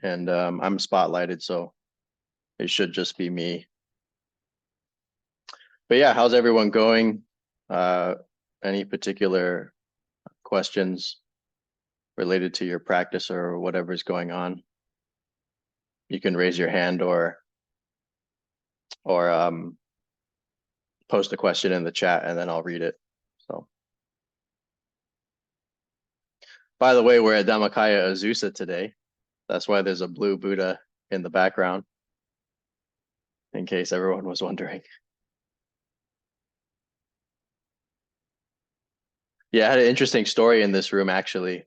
and I'm spotlighted, so it should just be me. But yeah, how's everyone going? Any particular questions related to your practice or whatever's going on? You can raise your hand or post a question in the chat and then I'll read it. So, by the way, we're at Dhammakaya Azusa today. That's why there's a blue Buddha in the background, in case everyone was wondering. Yeah, I had an interesting story in this room, actually.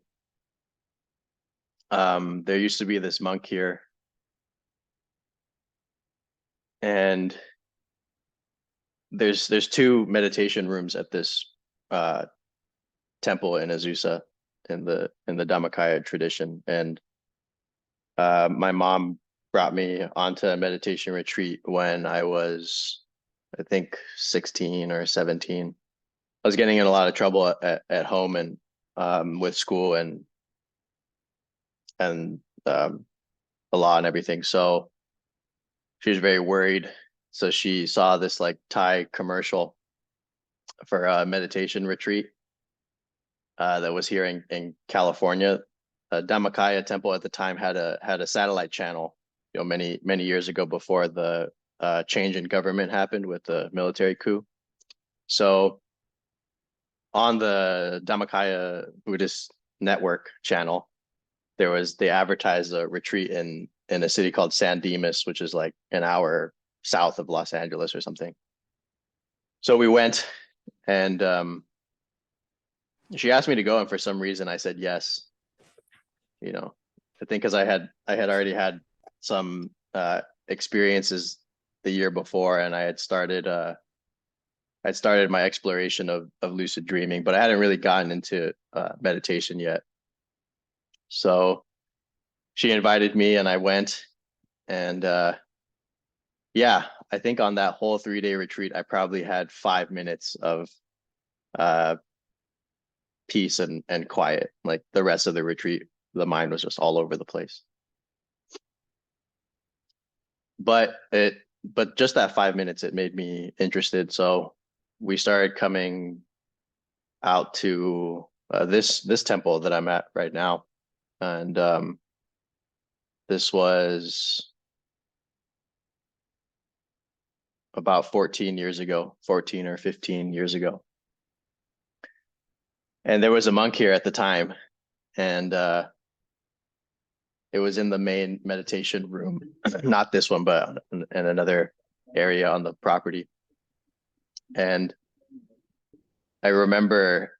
There used to be this monk here, and there's two meditation rooms at this temple in Azusa in the Dhammakaya tradition, and my mom brought me onto a meditation retreat when I was, I think, 16 or 17. I was getting in a lot of trouble at home and with school and the law and everything. So she was very worried. So she saw this like Thai commercial for a meditation retreat that was here in California. Dhammakaya temple at the time had a satellite channel, you know, many years ago before the change in government happened with the military coup. So on the Dhammakaya Buddhist network channel, they advertised a retreat in a city called San Dimas, which is like an hour south of Los Angeles or something. So we went, and she asked me to go, and for some reason I said yes. You know, I think because I had already had some experiences the year before, and I had started my exploration of lucid dreaming, but I hadn't really gotten into meditation yet. So she invited me and I went, and yeah, I think on that whole 3-day retreat, I probably had 5 minutes of peace and quiet. Like the rest of the retreat, the mind was just all over the place. But just that 5 minutes, it made me interested. So we started coming out to this temple that I'm at right now, and this was about 14 years ago, 14 or 15 years ago. And there was a monk here at the time, and it was in the main meditation room, not this one, but in another area on the property. And I remember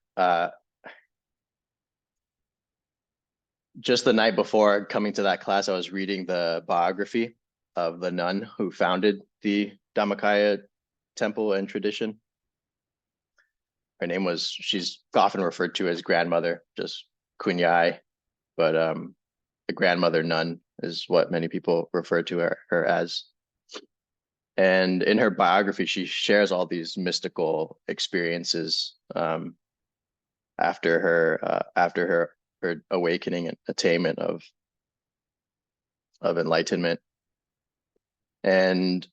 just the night before coming to that class, I was reading the biography of the nun who founded the Dhammakaya temple and tradition. Her name was, she's often referred to as grandmother, just Kunyai, but the grandmother nun is what many people refer to her as. And in her biography, she shares all these mystical experiences after her awakening and attainment of enlightenment. And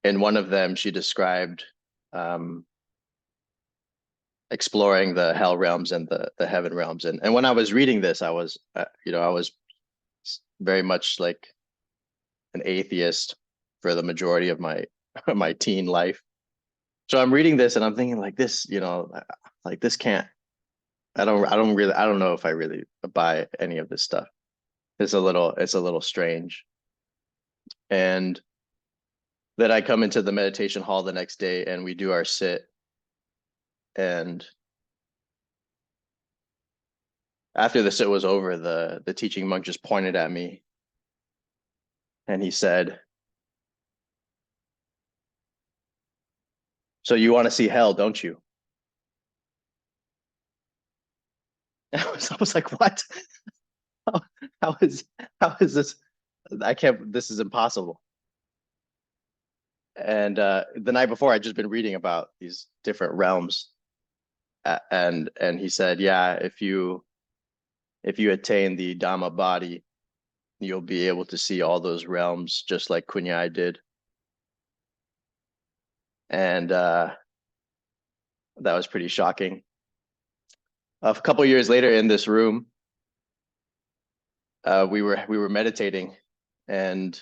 in one of them, she described exploring the hell realms and the heaven realms. And when I was reading this, I was I was very much like an atheist for the majority of my my teen life. So I'm reading this and I'm thinking like this, like this can't, I don't know if I really buy any of this stuff. It's a little strange. And then I come into the meditation hall the next day and we do our sit. And after the sit was over, the teaching monk just pointed at me and he said, "So you want to see hell, don't you?" I was like, what? How is this? This is impossible. And the night before, I'd just been reading about these different realms. And he said, yeah, if you attain the Dhamma body, you'll be able to see all those realms just like Kunyai did. And that was pretty shocking. A couple years later in this room, we were meditating, and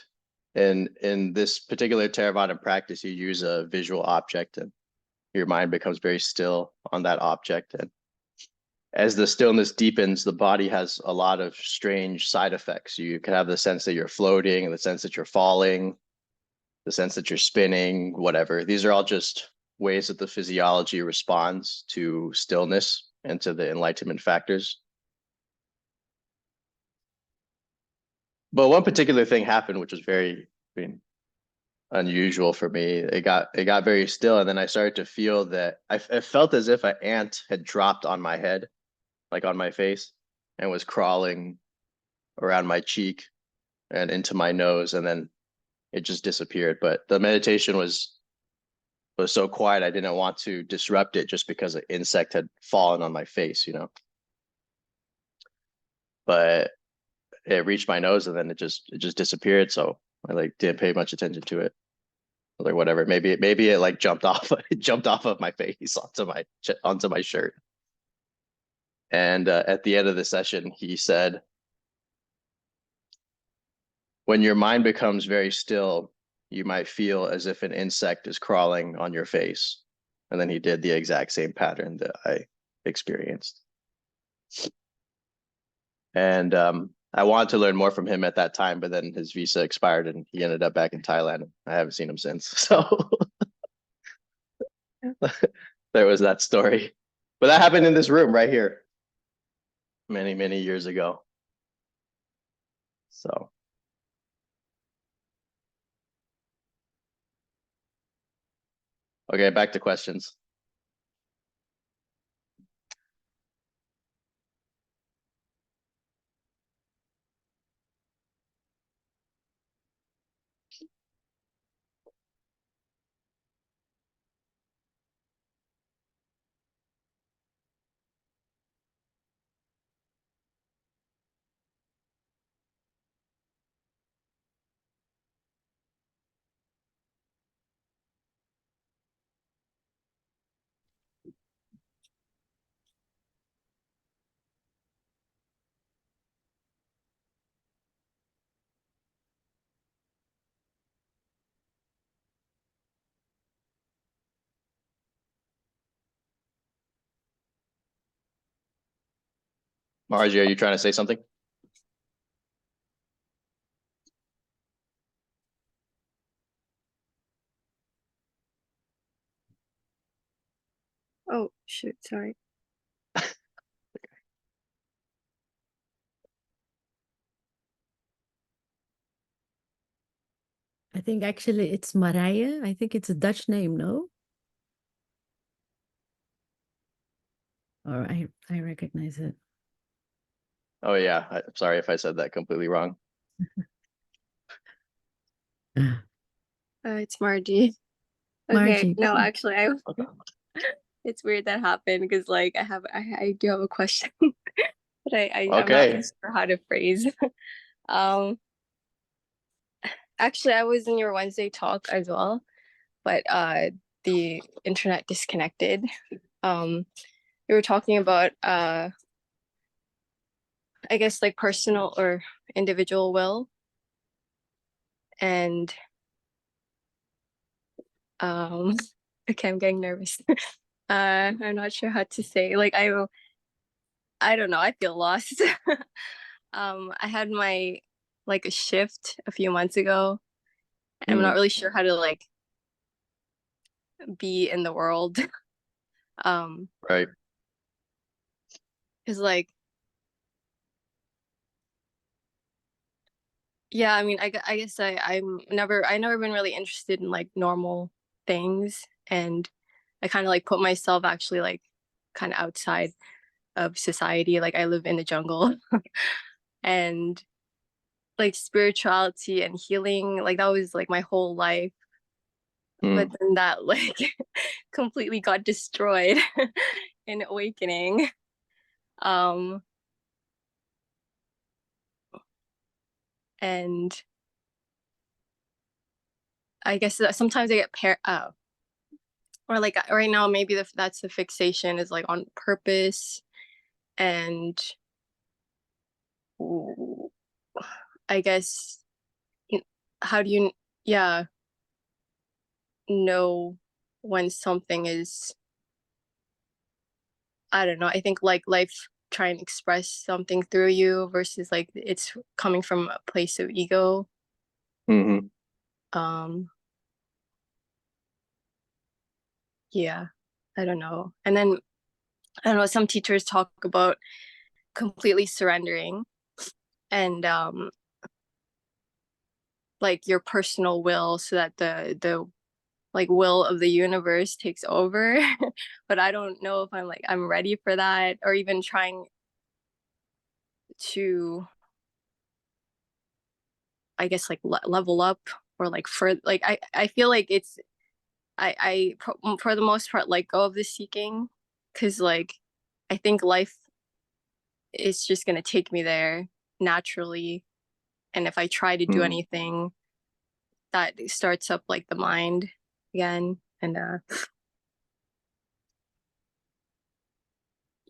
in this particular Theravada practice, you use a visual object, and your mind becomes very still on that object. And as the stillness deepens, the body has a lot of strange side effects. You can have the sense that you're floating, the sense that you're falling, the sense that you're spinning, whatever. These are all just ways that the physiology responds to stillness and to the enlightenment factors. But one particular thing happened, which was very, unusual for me. It got very still, and then I started to feel that I felt as if an ant had dropped on my head, like on my face, and was crawling around my cheek and into my nose, and then it just disappeared. But the meditation was so quiet, I didn't want to disrupt it just because an insect had fallen on my face, But it reached my nose, and then it just disappeared. So I like didn't pay much attention to it. Like whatever, maybe it like jumped off of my face onto my shirt. And at the end of the session, he said, when your mind becomes very still, you might feel as if an insect is crawling on your face. And then he did the exact same pattern that I experienced. And I wanted to learn more from him at that time, but then his visa expired and he ended up back in Thailand. I haven't seen him since. So there was that story. But that happened in this room right here many, many years ago. So. Okay, back to questions. Margie, are you trying to say something? Oh, shoot, sorry. I think actually it's Marije. I think it's a Dutch name, no? Or I recognize it. Oh yeah, I'm sorry if I said that completely wrong. It's Margie. Okay, Margie. no, actually, it's weird that happened because like I do have a question, but I'm not Okay. really sure how to phrase. Actually, I was in your Wednesday talk as well, but the internet disconnected. You were talking about I guess like personal or individual will, and okay, I'm getting nervous. I'm not sure how to say. Like I don't know. I feel lost. I had my like a shift a few months ago. I'm not really sure how to like be in the world. Right. Because like, yeah, I mean, I guess I never been really interested in like normal things, and I kind of like put myself actually like kind of outside of society. Like I live in the jungle, and like spirituality and healing, like that was like my whole life. But then that like completely got destroyed in awakening. Um And I guess that sometimes I get or like right now maybe that's the fixation is like on purpose and I guess how do you know when something is, I don't know, I think like life try and express something through you versus like it's coming from a place of ego. Mm-hmm. Yeah, I don't know. And then I don't know, some teachers talk about completely surrendering and like your personal will so that the like will of the universe takes over. But I don't know if I'm ready for that or even trying to, I guess, like level up or like for like I feel like it's for the most part let go of the seeking because like I think life is just gonna take me there naturally, and if I try to do Mm. anything that starts up like the mind again and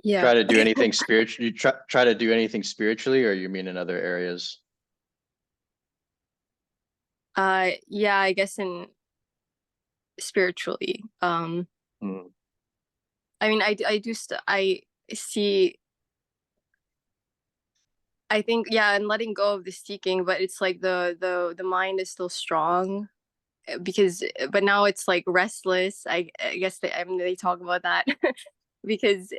yeah. Try to do anything spiritual. You try to do anything spiritually, or you mean in other areas? Yeah, I guess in spiritually. Mm. I mean, I see. I think yeah, and letting go of the seeking, but it's like the mind is still strong because, but now it's like restless. I guess I mean, they talk about that because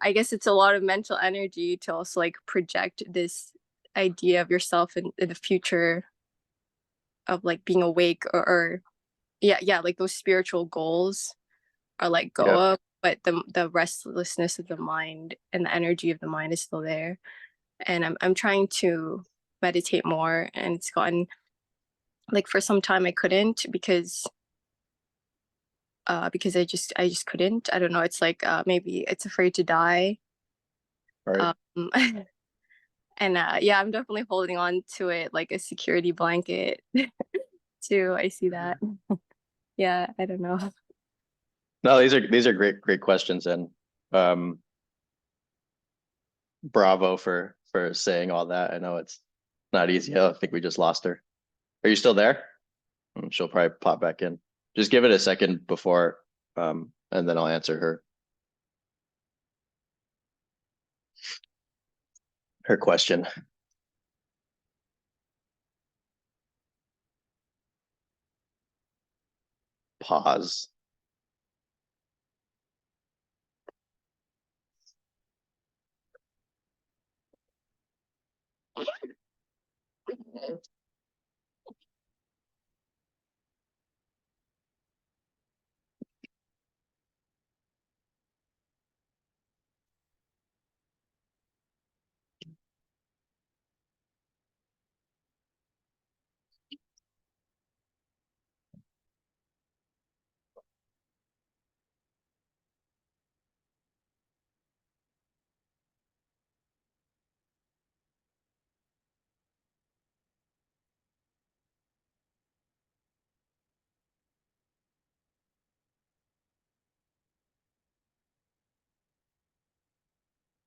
I guess it's a lot of mental energy to also like project this idea of yourself in the future of like being awake or yeah, like those spiritual goals are like go Yeah. up, but the restlessness of the mind and the energy of the mind is still there. And I'm trying to meditate more, and it's gotten like for some time I couldn't because I just couldn't. I don't know. It's like maybe it's afraid to die. Right. Um, and yeah, I'm definitely holding on to it like a security blanket too. I see that. Yeah, I don't know. No, these are great questions, and um, bravo for saying all that. I know it's not easy. I think we just lost her. Are you still there? She'll probably pop back in. Just give it a second before, and then I'll answer her question. Pause.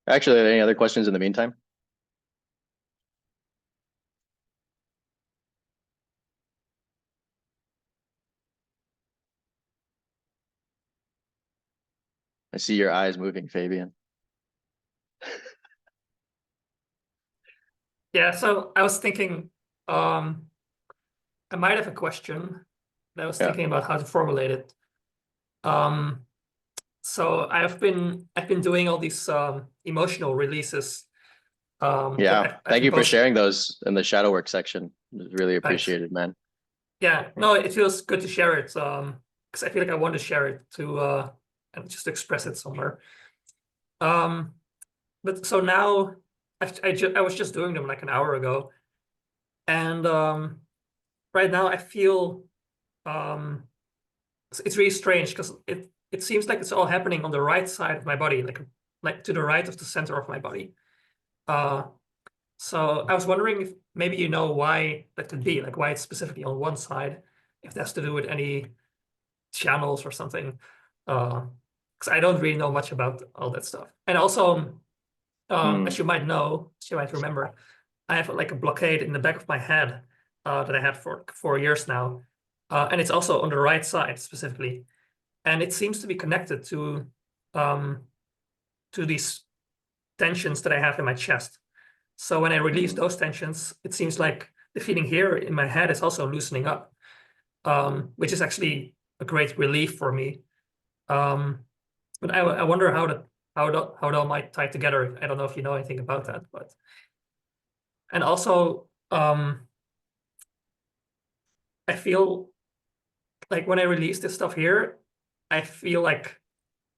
Actually, any other questions in the meantime? I see your eyes moving, Fabian. Yeah, so I was thinking, I might have a question. I was thinking about how to formulate it. So I've been doing all these emotional releases. Yeah, I've thank been you for posting. sharing those in the shadow work section. It's really Thanks. appreciated, man. Yeah, no, it feels good to share it. Because I feel like I want to share it to and just express it somewhere. But so now I was just doing them like an hour ago, and right now I feel it's really strange because it seems like it's all happening on the right side of my body, like to the right of the center of my body. So I was wondering if maybe you know why that could be, like why it's specifically on one side, if that's to do with any channels or something. Because I don't really know much about all that stuff. And also, as you might know, as you might remember, I have like a blockade in the back of my head that I had for 4 years now. And it's also on the right side specifically. And it seems to be connected to these tensions that I have in my chest. So when I release those tensions, it seems like the feeling here in my head is also loosening up, which is actually a great relief for me. But I wonder how that all might tie together. I don't know if you know anything about that, but and also I feel like when I release this stuff here, I feel like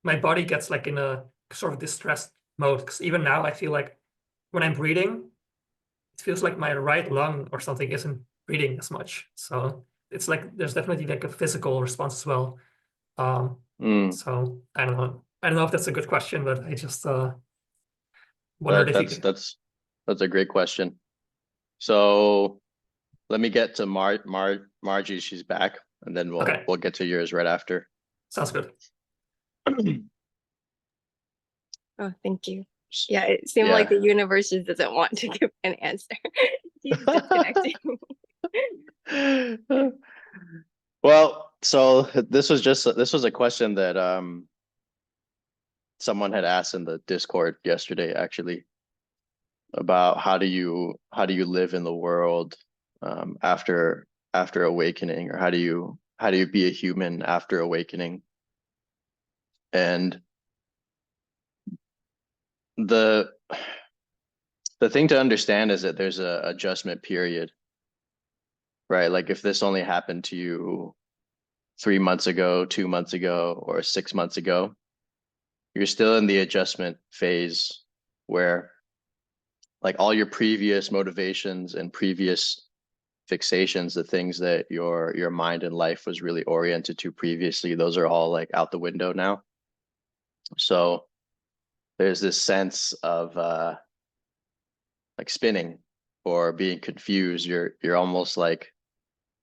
my body gets like in a sort of distressed mode. Because even now, I feel like when I'm breathing, it feels like my right lung or something isn't breathing as much. So it's like there's definitely like a physical response as well. So I don't know. I don't know if that's a good question, but I just wondered if you could. That's a great question. So let me get to Margie. She's back, and then Okay. we'll get to yours right after. Sounds good. Oh, thank you. Yeah, it seemed like the universe just doesn't want to give an answer. He's disconnecting. Well, so this was a question that someone had asked in the Discord yesterday, actually, about how do you live in the world after awakening, or how do you be a human after awakening? And the thing to understand is that there's a adjustment period, right? Like if this only happened to you 3 months ago, 2 months ago, or 6 months ago, you're still in the adjustment phase where like all your previous motivations and previous fixations, the things that your mind and life was really oriented to previously, those are all like out the window now. So there's this sense of like spinning or being confused. You're almost like,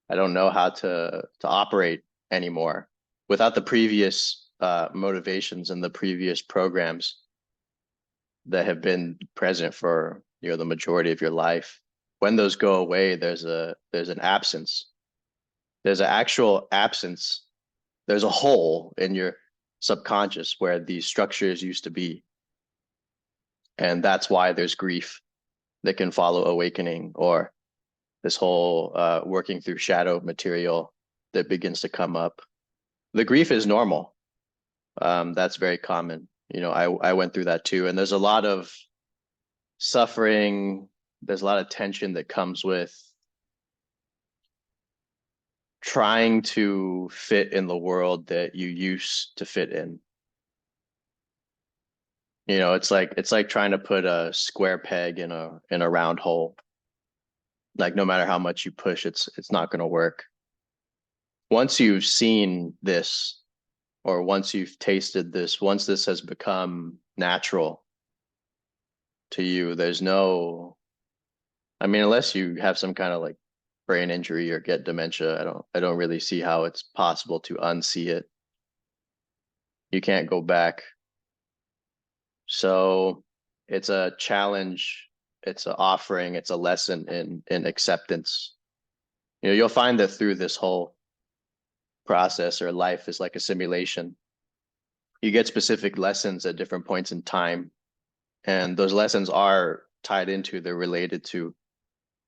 I don't know how to operate anymore without the previous motivations and the previous programs that have been present for the majority of your life. When those go away, there's an absence. There's an actual absence. There's a hole in your subconscious where these structures used to be. And that's why there's grief that can follow awakening, or this whole working through shadow material that begins to come up. The grief is normal. That's very common. I went through that too. And there's a lot of suffering. There's a lot of tension that comes with trying to fit in the world that you used to fit in. It's like trying to put a square peg in a round hole. Like no matter how much you push, it's not going to work. Once you've seen this, or once you've tasted this, once this has become natural to you, there's no, I mean, unless you have some kind of like brain injury or get dementia, I don't really see how it's possible to unsee it. You can't go back. So it's a challenge, it's an offering, it's a lesson in acceptance. You'll find that through this whole process, or life is like a simulation. You get specific lessons at different points in time, and those lessons are tied into, they're related to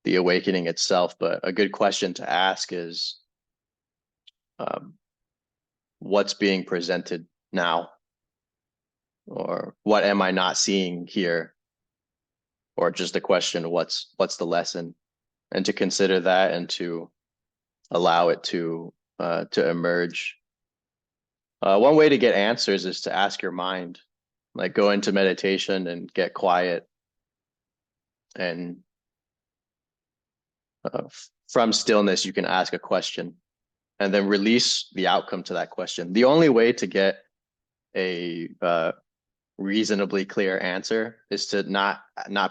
the awakening itself. But a good question to ask is, what's being presented now? Or what am I not seeing here? Or just a question, what's the lesson? And to consider that and to allow it to emerge. One way to get answers is to ask your mind, like go into meditation and get quiet, and from stillness you can ask a question and then release the outcome to that question. The only way to get a reasonably clear answer is to not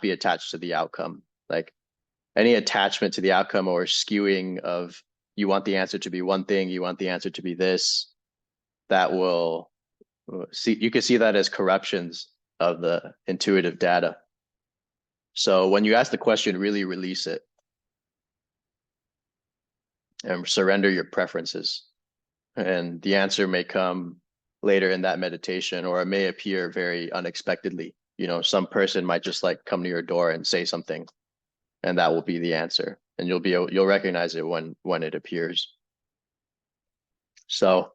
be attached to the outcome. Like any attachment to the outcome or skewing of you want the answer to be one thing, you want the answer to be this, that will see, you can see that as corruptions of the intuitive data. So when you ask the question, really release it and surrender your preferences. And the answer may come later in that meditation, or it may appear very unexpectedly. You know, some person might just like come to your door and say something, and that will be the answer. And you'll recognize it when it appears. So,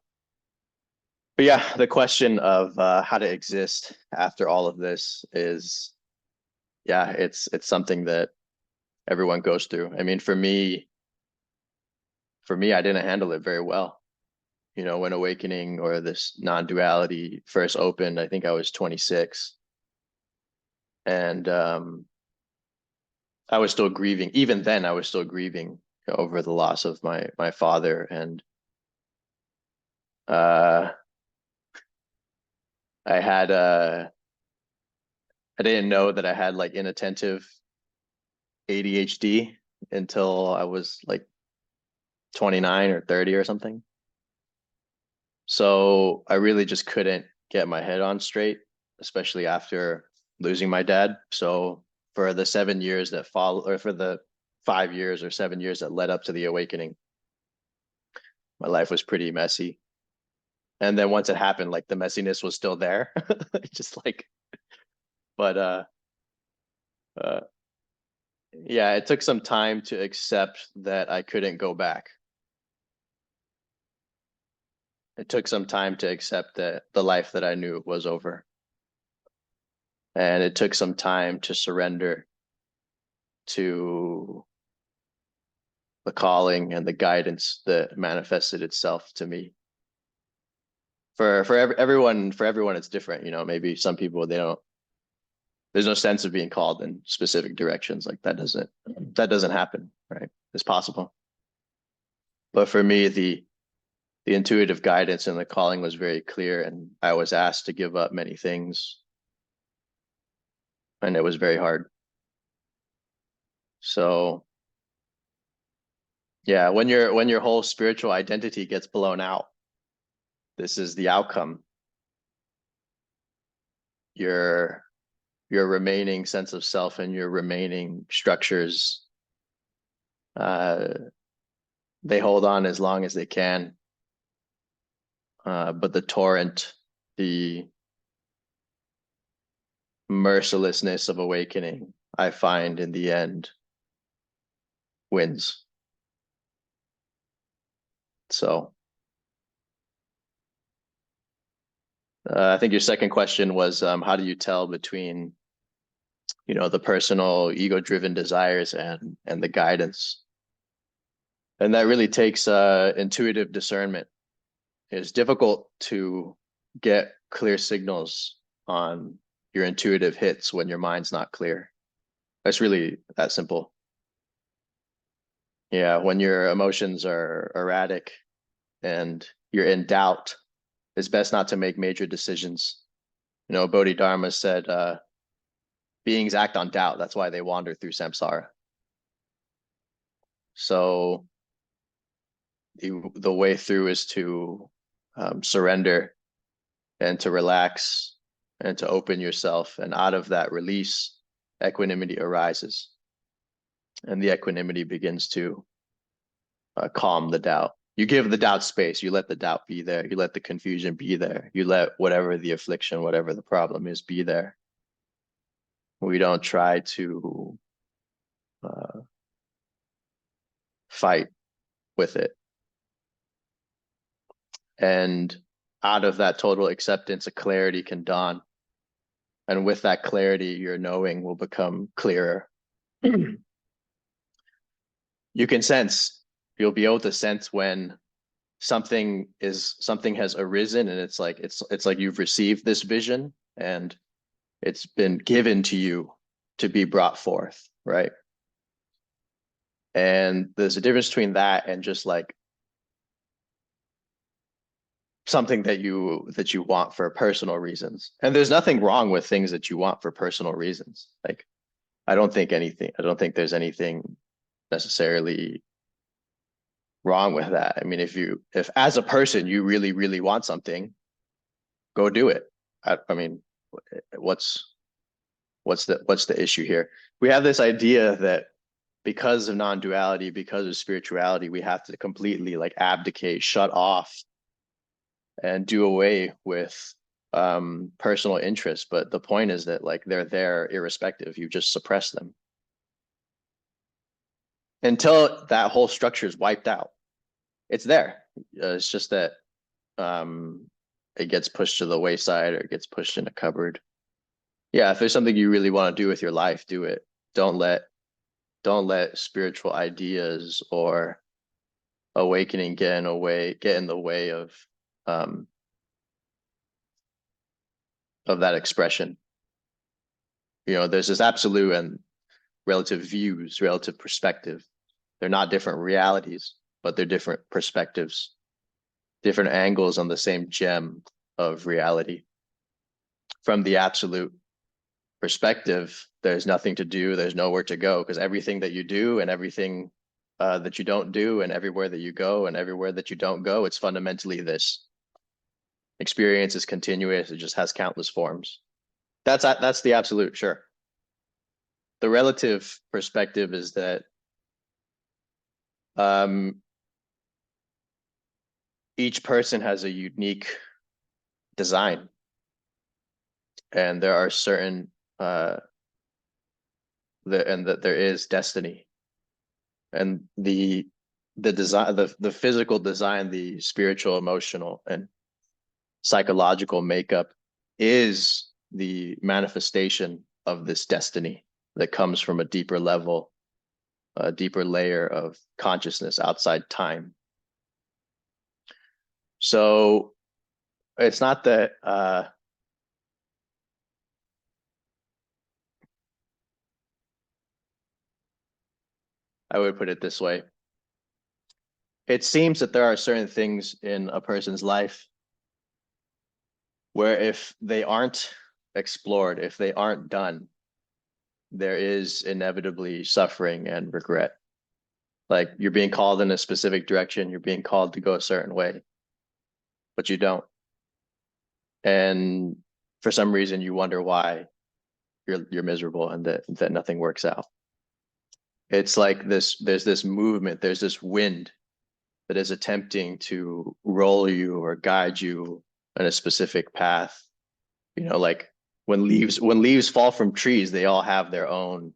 but yeah, the question of how to exist after all of this is, yeah, it's something that everyone goes through. I mean, for me, I didn't handle it very well. You know, when awakening or this non-duality first opened, I think I was 26. And I was still grieving. Even then, I was still grieving over the loss of my father. And I didn't know that I had like inattentive ADHD until I was like 29 or 30 or something. So I really just couldn't get my head on straight, especially after losing my dad. So for the 7 years that followed, or for the 5 years or 7 years that led up to the awakening, my life was pretty messy. And then once it happened, like the messiness was still there. Just like, but yeah, it took some time to accept that I couldn't go back. It took some time to accept that the life that I knew was over. And it took some time to surrender to the calling and the guidance that manifested itself to me. For everyone, it's different. You know, maybe some people, there's no sense of being called in specific directions. Like that doesn't happen, right? It's possible. But for me, the intuitive guidance and the calling was very clear, and I was asked to give up many things, and it was very hard. So yeah, when your whole spiritual identity gets blown out, this is the outcome. Your remaining sense of self and your remaining structures, they hold on as long as they can. But the torrent, the mercilessness of awakening, I find in the end wins. So I think your second question was, how do you tell between, you know, the personal ego-driven desires and the guidance? And that really takes intuitive discernment. It's difficult to get clear signals on your intuitive hits when your mind's not clear. It's really that simple. Yeah, when your emotions are erratic and you're in doubt, it's best not to make major decisions. You know, Bodhidharma said, beings act on doubt. That's why they wander through samsara. So the way through is to surrender and to relax and to open yourself. And out of that release, equanimity arises. And the equanimity begins to calm the doubt. You give the doubt space. You let the doubt be there. You let the confusion be there. You let whatever the affliction, whatever the problem is, be there. We don't try to fight with it. And out of that total acceptance, a clarity can dawn. And with that clarity, your knowing will become clearer. You can sense, you'll be able to sense when something has arisen, and it's like you've received this vision and it's been given to you to be brought forth, right? And there's a difference between that and just like something that you want for personal reasons. And there's nothing wrong with things that you want for personal reasons. Like I don't think there's anything necessarily wrong with that. I mean, if as a person you really, really want something, go do it. I mean, what's the issue here? We have this idea that because of non-duality, because of spirituality, we have to completely like abdicate, shut off, and do away with personal interests. But the point is that like they're there irrespective. You just suppress them until that whole structure is wiped out. It's there. It's just that it gets pushed to the wayside or it gets pushed in a cupboard. Yeah, if there's something you really want to do with your life, do it. Don't let spiritual ideas or awakening get in the way of that expression. You know, there's this absolute and relative views, relative perspective. They're not different realities, but they're different perspectives, different angles on the same gem of reality. From the absolute perspective, there's nothing to do, there's nowhere to go, because everything that you do and everything that you don't do, and everywhere that you go and everywhere that you don't go, it's fundamentally this. Experience is continuous, it just has countless forms. That's the absolute, sure. The relative perspective is that each person has a unique design, and there are certain and that there is destiny, and the design, the physical design, the spiritual, emotional, and psychological makeup is the manifestation of this destiny that comes from a deeper level, a deeper layer of consciousness outside time. So it's not that I would put it this way. It seems that there are certain things in a person's life where if they aren't explored, if they aren't done, there is inevitably suffering and regret. Like you're being called in a specific direction, you're being called to go a certain way, but you don't. And for some reason you wonder why you're miserable and that nothing works out. It's like there's this movement, there's this wind that is attempting to roll you or guide you in a specific path. You know, like when leaves fall from trees, they all have their own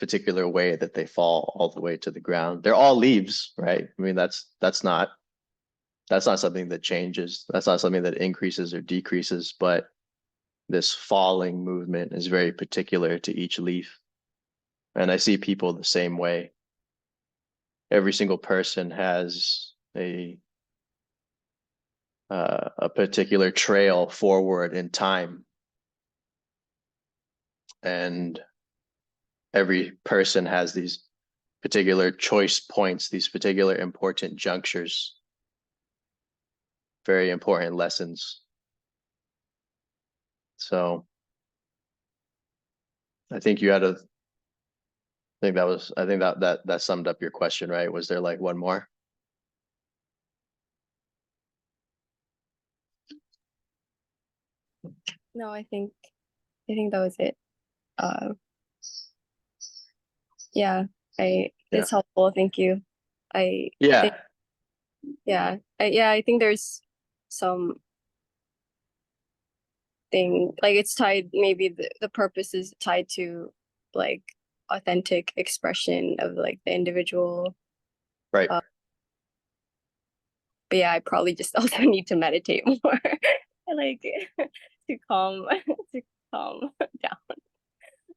particular way that they fall all the way to the ground. They're all leaves, right? I mean, that's not something that changes. That's not something that increases or decreases, but this falling movement is very particular to each leaf. And I see people the same way. Every single person has a particular trail forward in time. And every person has these particular choice points, these particular important junctures, very important lessons. So I think you had a, I think that summed up your question, right? Was there like one more? No, I think that was it. Yeah, it's helpful. Thank you. I Yeah. I think there's some thing like it's tied, maybe the purpose is tied to like authentic expression of like the individual. Right. But yeah, I probably just also need to meditate more, like to calm down.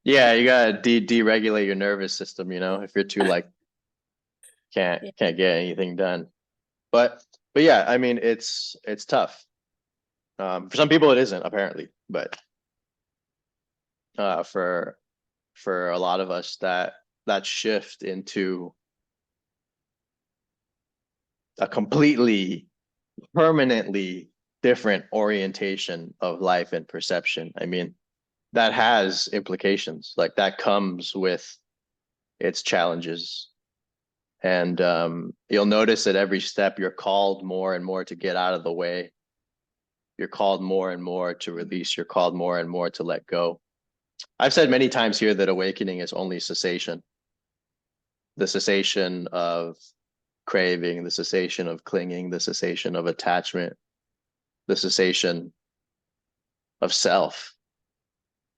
Yeah, you gotta deregulate your nervous system, you know, if you're too like can't get anything done. But yeah, I mean it's tough. For some people it isn't, apparently, but for a lot of us, that shift into a completely permanently different orientation of life and perception. I mean, that has implications. Like that comes with its challenges. And you'll notice at every step you're called more and more to get out of the way. You're called more and more to release. You're called more and more to let go. I've said many times here that awakening is only cessation. The cessation of craving, the cessation of clinging, the cessation of attachment, the cessation of self.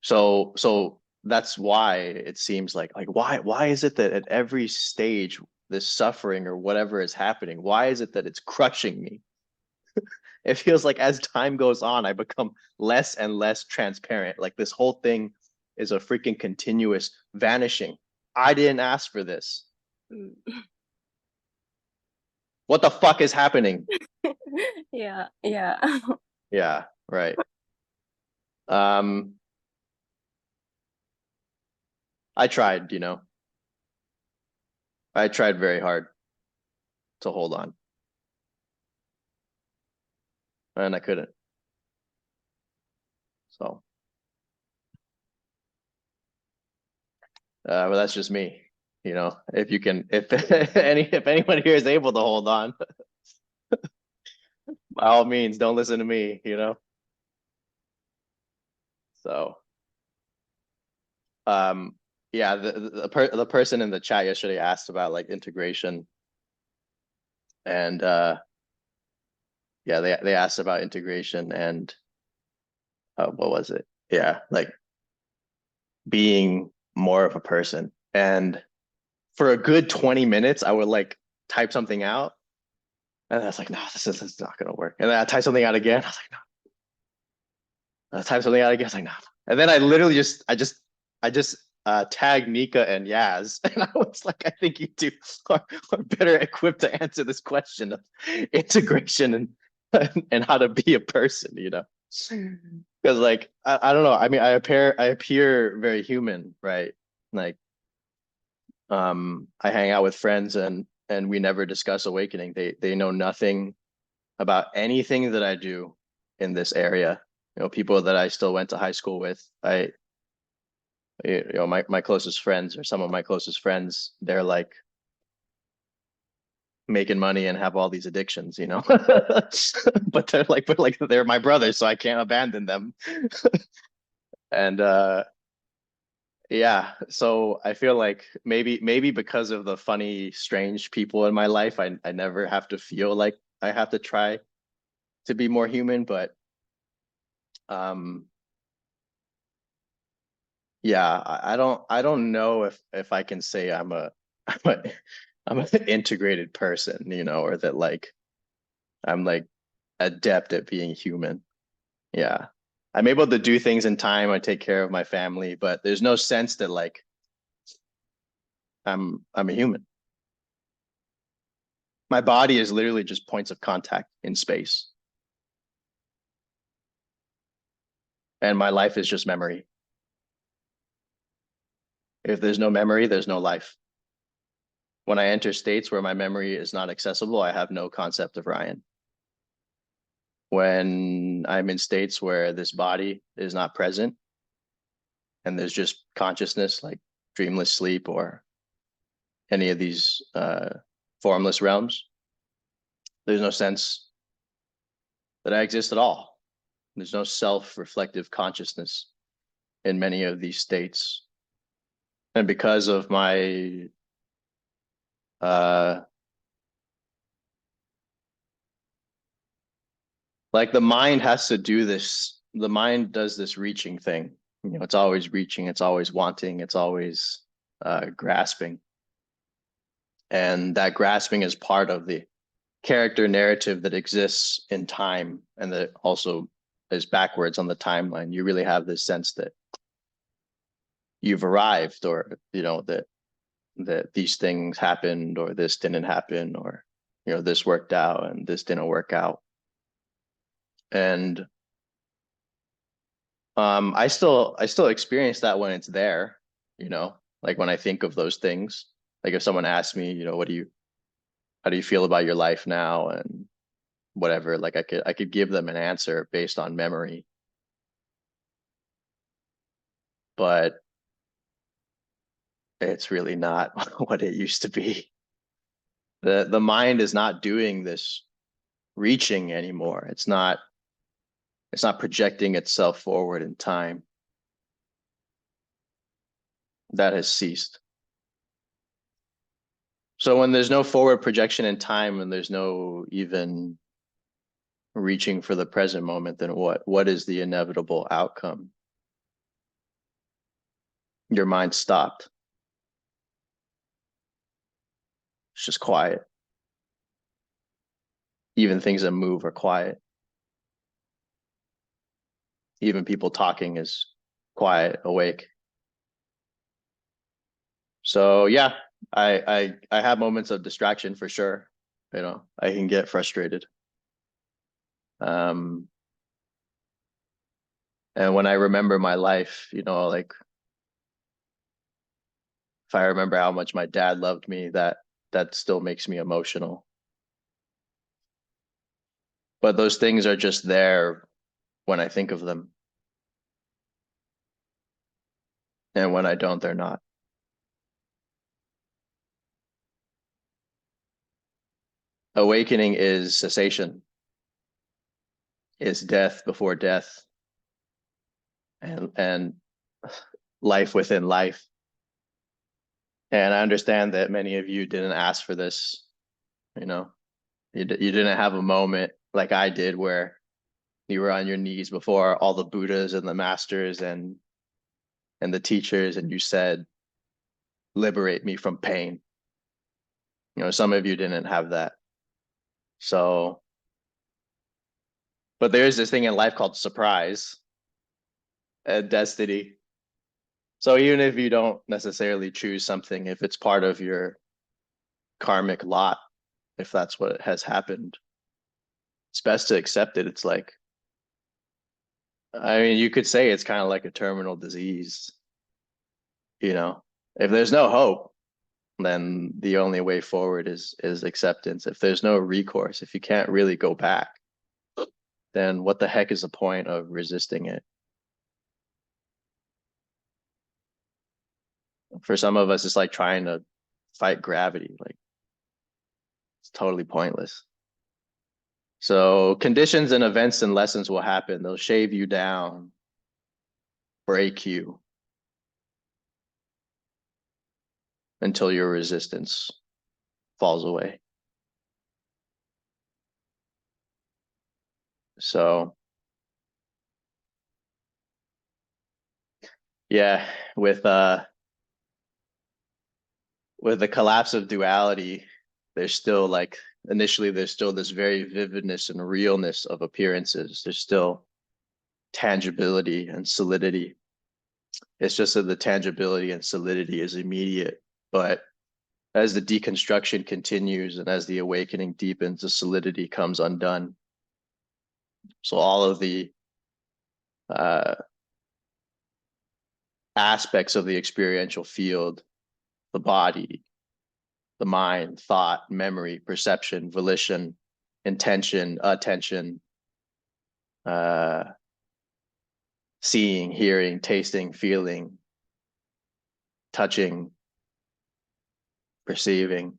So that's why it seems like why is it that at every stage this suffering or whatever is happening, why is it that it's crushing me? It feels like as time goes on, I become less and less transparent. Like this whole thing is a freaking continuous vanishing. I didn't ask for this. What the fuck is happening? Yeah, yeah. Yeah, right. I tried, I tried very hard to hold on. And I couldn't. So, but that's just me, if you can, if if anyone here is able to hold on, by all means, don't listen to me, So, yeah, the person in the chat yesterday asked about like integration, and yeah, they asked about integration and what was it? Yeah, like being more of a person. And for a good 20 minutes, I would like type something out, and I was like, no, this is not gonna work. And then I type something out again. I was like, no. I type something out again. I was like, no. And then I literally I just tagged Nika and Yaz, and I was like, I think you two are better equipped to answer this question of integration and how to be a person, Because like I don't know. I mean, I appear very human, right? Like, I hang out with friends and we never discuss awakening. They know nothing about anything that I do in this area. People that I still went to high school with. My closest friends, or some of my closest friends, they're like making money and have all these addictions, but they're my brothers, so I can't abandon them. And yeah, so I feel like maybe because of the funny, strange people in my life, I never have to feel like I have to try to be more human, but yeah, I don't know if I can say I'm I'm an integrated person, or that like I'm like adept at being human. Yeah. I'm able to do things in time. I take care of my family, but there's no sense that like I'm a human. My body is literally just points of contact in space. And my life is just memory. If there's no memory, there's no life. When I enter states where my memory is not accessible, I have no concept of Ryan. When I'm in states where this body is not present and there's just consciousness, like dreamless sleep or any of these formless realms, there's no sense that I exist at all. There's no self-reflective consciousness in many of these states. And because of my like the mind has to do this, the mind does this reaching thing. It's always reaching, it's always wanting, it's always grasping. And that grasping is part of the character narrative that exists in time and that also is backwards on the timeline. You really have this sense that you've arrived, or that these things happened, or this didn't happen, or this worked out and this didn't work out. And I still experience that when it's there, like when I think of those things. Like if someone asks me, how do you feel about your life now and whatever, like I could give them an answer based on memory. but it's really not what it used to be. The mind is not doing this reaching anymore. It's not projecting itself forward in time. That has ceased. So when there's no forward projection in time and there's no even reaching for the present moment, then what is the inevitable outcome? Your mind stopped. It's just quiet. Even things that move are quiet. Even people talking is quiet, awake. So yeah, I have moments of distraction for sure. You know, I can get frustrated. And when I remember my life, you know, like if I remember how much my dad loved me, that still makes me emotional. But those things are just there when I think of them. And when I don't, they're not. Awakening is cessation, is death before death, and life within life. And I understand that many of you didn't ask for this, you know, you didn't have a moment like I did where you were on your knees before all the Buddhas and the masters and the teachers, and you said, liberate me from pain. You know, some of you didn't have that. So, but there is this thing in life called surprise and destiny. So even if you don't necessarily choose something, if it's part of your karmic lot, if that's what has happened, it's best to accept it. It's like, I mean, you could say it's kind of like a terminal disease. You know, if there's no hope, then the only way forward is acceptance. If there's no recourse, if you can't really go back, then what the heck is the point of resisting it? For some of us, it's like trying to fight gravity. Like, it's totally pointless. So conditions and events and lessons will happen. They'll shave you down, break you, until your resistance falls away. So yeah, with the collapse of duality, there's still like initially there's still this very vividness and realness of appearances. There's still tangibility and solidity. It's just that the tangibility and solidity is immediate, but as the deconstruction continues and as the awakening deepens, the solidity comes undone. So all of the aspects of the experiential field, the body, the mind, thought, memory, perception, volition, intention, attention, seeing, hearing, tasting, feeling, touching, perceiving.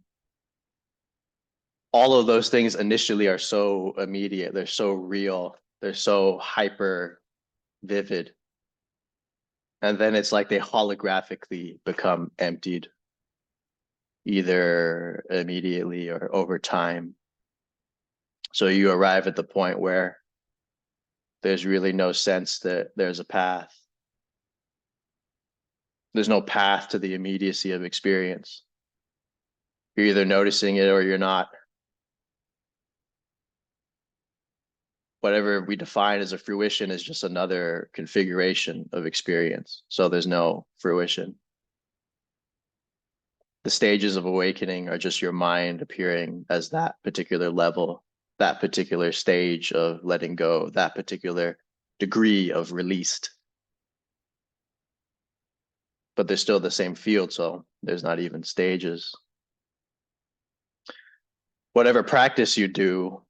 All of those things initially are so immediate, they're so real, they're so hyper vivid. And then it's like they holographically become emptied, either immediately or over time. So you arrive at the point where there's really no sense that there's a path. There's no path to the immediacy of experience. You're either noticing it or you're not. Whatever we define as a fruition is just another configuration of experience. So there's no fruition. The stages of awakening are just your mind appearing as that particular level, that particular stage of letting go, that particular degree of released. But they're still the same field, so there's not even stages. Whatever practice you do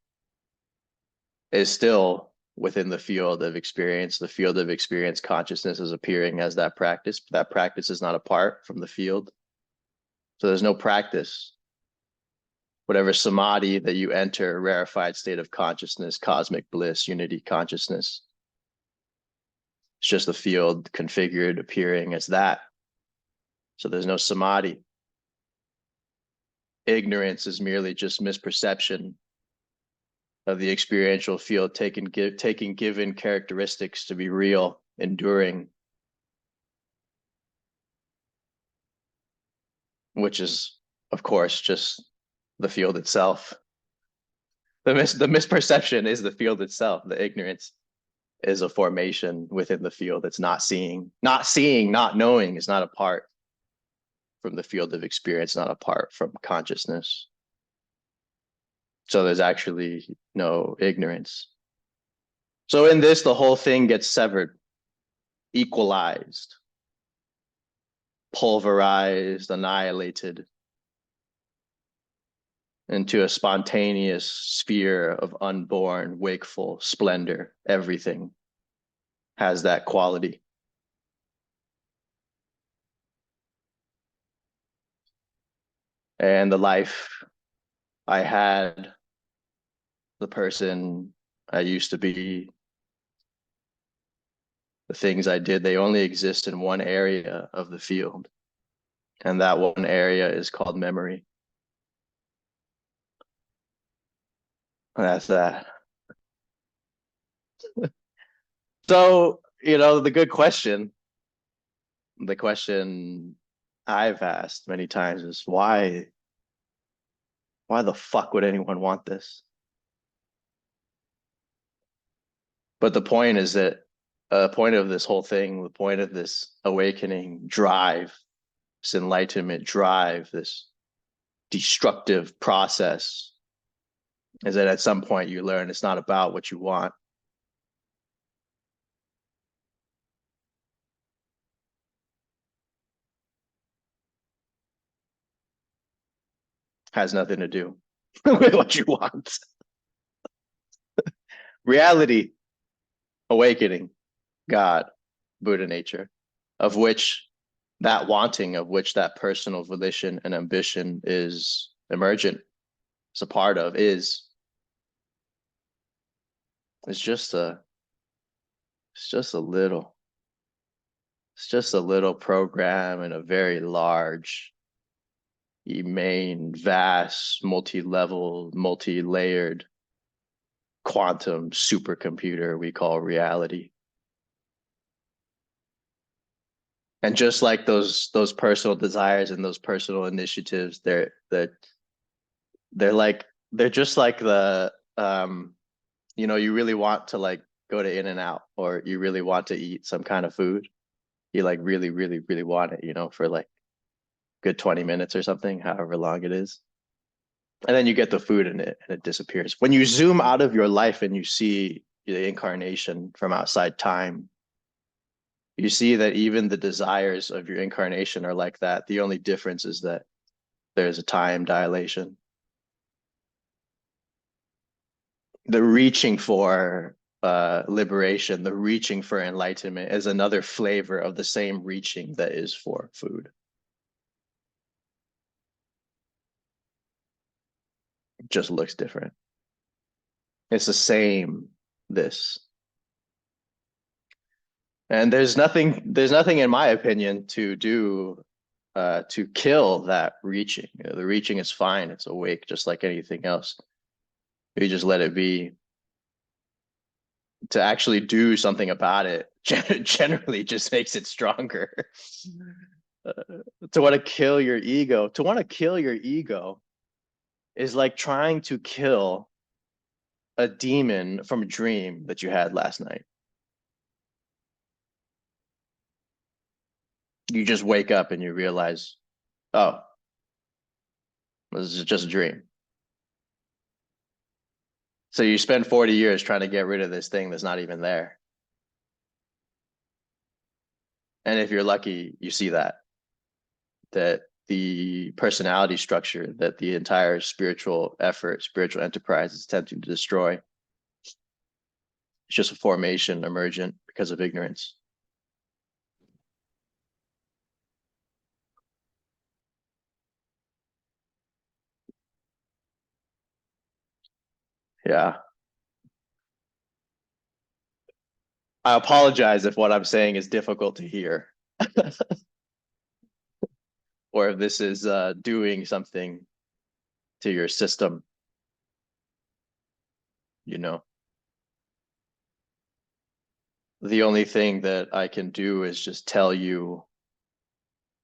is still within the field of experience. The field of experience consciousness is appearing as that practice, but that practice is not apart from the field. So there's no practice. Whatever samadhi that you enter, rarefied state of consciousness, cosmic bliss, unity consciousness, it's just the field configured, appearing as that. So there's no samadhi. Ignorance is merely just misperception of the experiential field, taking given characteristics to be real, enduring, which is, of course, just the field itself. The misperception is the field itself. The ignorance is a formation within the field. It's not seeing, not knowing is not apart from the field of experience, not apart from consciousness. So there's actually no ignorance. So in this, the whole thing gets severed, equalized, pulverized, annihilated into a spontaneous sphere of unborn, wakeful splendor. Everything has that quality. And the life I had, the person I used to be, the things I did, they only exist in one area of the field. And that one area is called memory. And that's that. So, the question I've asked many times is why the fuck would anyone want this? But the point is that the point of this whole thing, the point of this awakening drive, this enlightenment drive, this destructive process, is that at some point you learn it's not about what you want. Has nothing to do with what you want. Reality, awakening, God, Buddha nature, of which that wanting, of which that personal volition and ambition is emergent, is a part of, it's just a little program in a very large, main, vast, multi-level, multi-layered quantum supercomputer we call reality. And just like those personal desires and those personal initiatives, they're just like the you really want to like go to In-N-Out, or you really want to eat some kind of food. You like really, really, really want it, for like good 20 minutes or something, however long it is. And then you get the food and it disappears. When you zoom out of your life and you see the incarnation from outside time, you see that even the desires of your incarnation are like that. The only difference is that there's a time dilation. The reaching for liberation, the reaching for enlightenment is another flavor of the same reaching that is for food. It just looks different. It's the same, this. And there's nothing in my opinion to do to kill that reaching. The reaching is fine. It's awake, just like anything else. You just let it be. To actually do something about it generally just makes it stronger. To want to kill your ego, is like trying to kill a demon from a dream that you had last night. You just wake up and you realize, oh, this is just a dream. So you spend 40 years trying to get rid of this thing that's not even there. And if you're lucky, you see that the personality structure that the entire spiritual effort, spiritual enterprise is attempting to destroy It's just a formation emergent because of ignorance. Yeah. I apologize if what I'm saying is difficult to hear. Or if this is doing something to your system, you know. The only thing that I can do is just tell you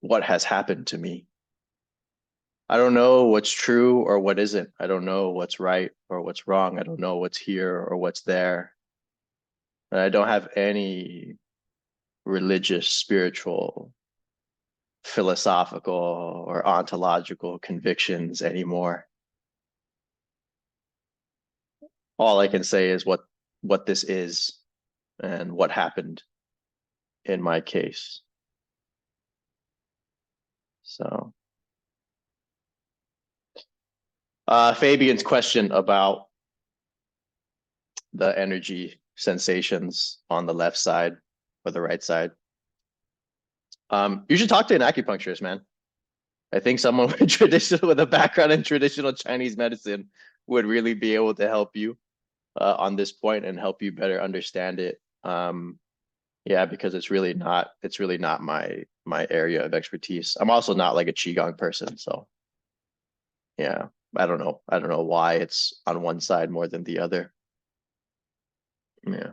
what has happened to me. I don't know what's true or what isn't. I don't know what's right or what's wrong. I don't know what's here or what's there. And I don't have any religious, spiritual, philosophical, or ontological convictions anymore. All I can say is what this is and what happened in my case. So Fabian's question about the energy sensations on the left side or the right side. You should talk to an acupuncturist, man. I think someone with a background in traditional Chinese medicine would really be able to help you on this point and help you better understand it. Yeah, because it's really not my area of expertise. I'm also not like a qigong person, so yeah, I don't know why it's on one side more than the other. Yeah,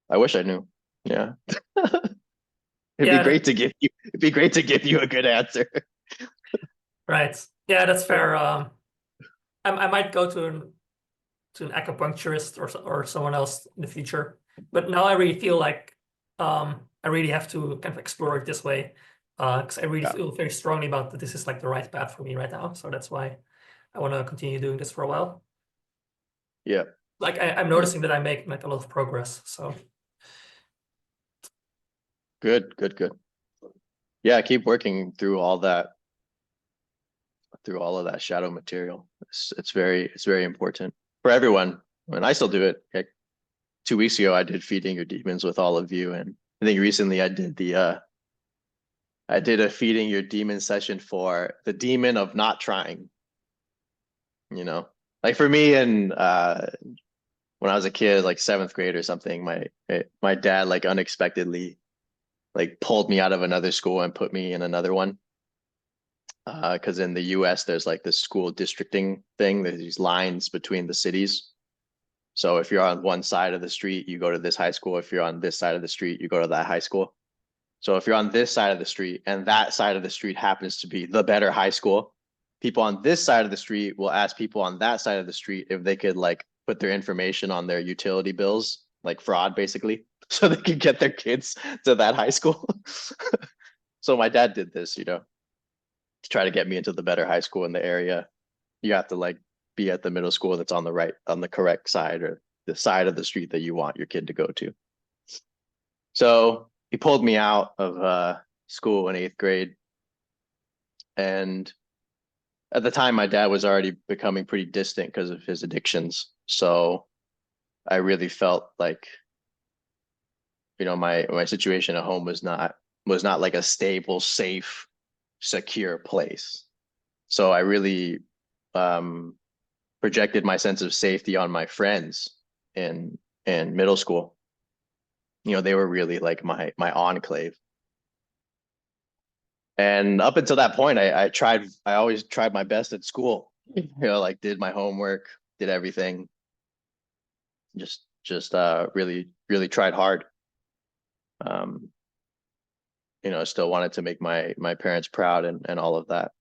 I wish I knew. Yeah. It'd be great to give you a good answer. Right. Yeah, that's fair. I might go to an acupuncturist or someone else in the future. But now I really feel like I really have to kind of explore it this way. Because I really feel very strongly about that this is like the right path for me right now. So that's why I want to continue doing this for a while. Yeah. Like I'm noticing that I make like a lot of progress. So Good. Yeah, keep working through all of that shadow material. It's very important for everyone. And I still do it. Like 2 weeks ago, I did feeding your demons with all of you, and I think recently I did a feeding your demon session for the demon of not trying. You know, like for me, and when I was a kid, like 7th grade or something, my dad like unexpectedly like pulled me out of another school and put me in another one. Because in the US, there's like this school districting thing. There's these lines between the cities. So if you're on one side of the street, you go to this high school. If you're on this side of the street, you go to that high school. So if you're on this side of the street and that side of the street happens to be the better high school, people on this side of the street will ask people on that side of the street if they could like put their information on their utility bills, like fraud basically, so they could get their kids to that high school. So my dad did this, to try to get me into the better high school in the area. You have to like be at the middle school that's on the correct side, or the side of the street that you want your kid to go to. So he pulled me out of school in 8th grade. And at the time, my dad was already becoming pretty distant because of his addictions. So I really felt like, my situation at home was not like a stable, safe, secure place. So I really projected my sense of safety on my friends in middle school. They were really like my enclave. And up until that point, I always tried my best at school. Like did my homework, did everything. Just really, really tried hard. Still wanted to make my parents proud and all of that.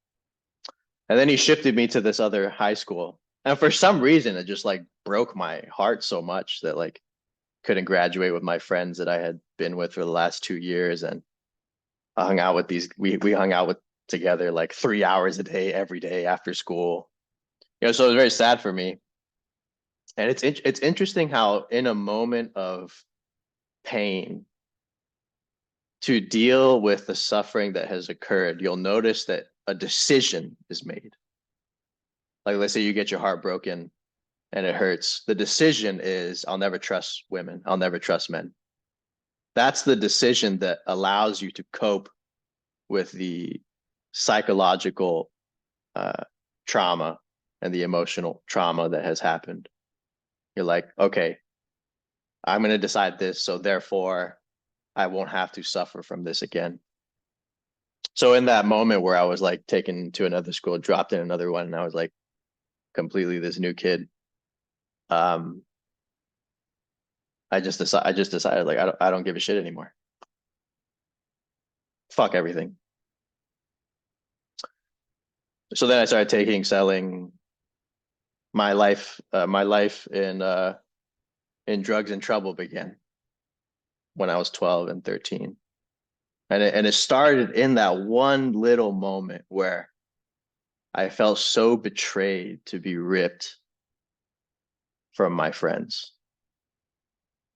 And then he shifted me to this other high school. And for some reason, it just like broke my heart so much that like couldn't graduate with my friends that I had been with for the last 2 years. And I hung out with we hung out together like 3 hours a day, every day after school. So it was very sad for me. And it's interesting how in a moment of pain, to deal with the suffering that has occurred, you'll notice that a decision is made. Like let's say you get your heart broken and it hurts. The decision is, I'll never trust women. I'll never trust men. That's the decision that allows you to cope with the psychological trauma and the emotional trauma that has happened. You're like, okay, I'm going to decide this, so therefore I won't have to suffer from this again. So in that moment where I was like taken to another school, dropped in another one, and I was like completely this new kid, I just decided like I don't give a shit anymore. Fuck everything. So then I started selling. My life in drugs and trouble began when I was 12 and 13. And it started in that one little moment where I felt so betrayed to be ripped from my friends.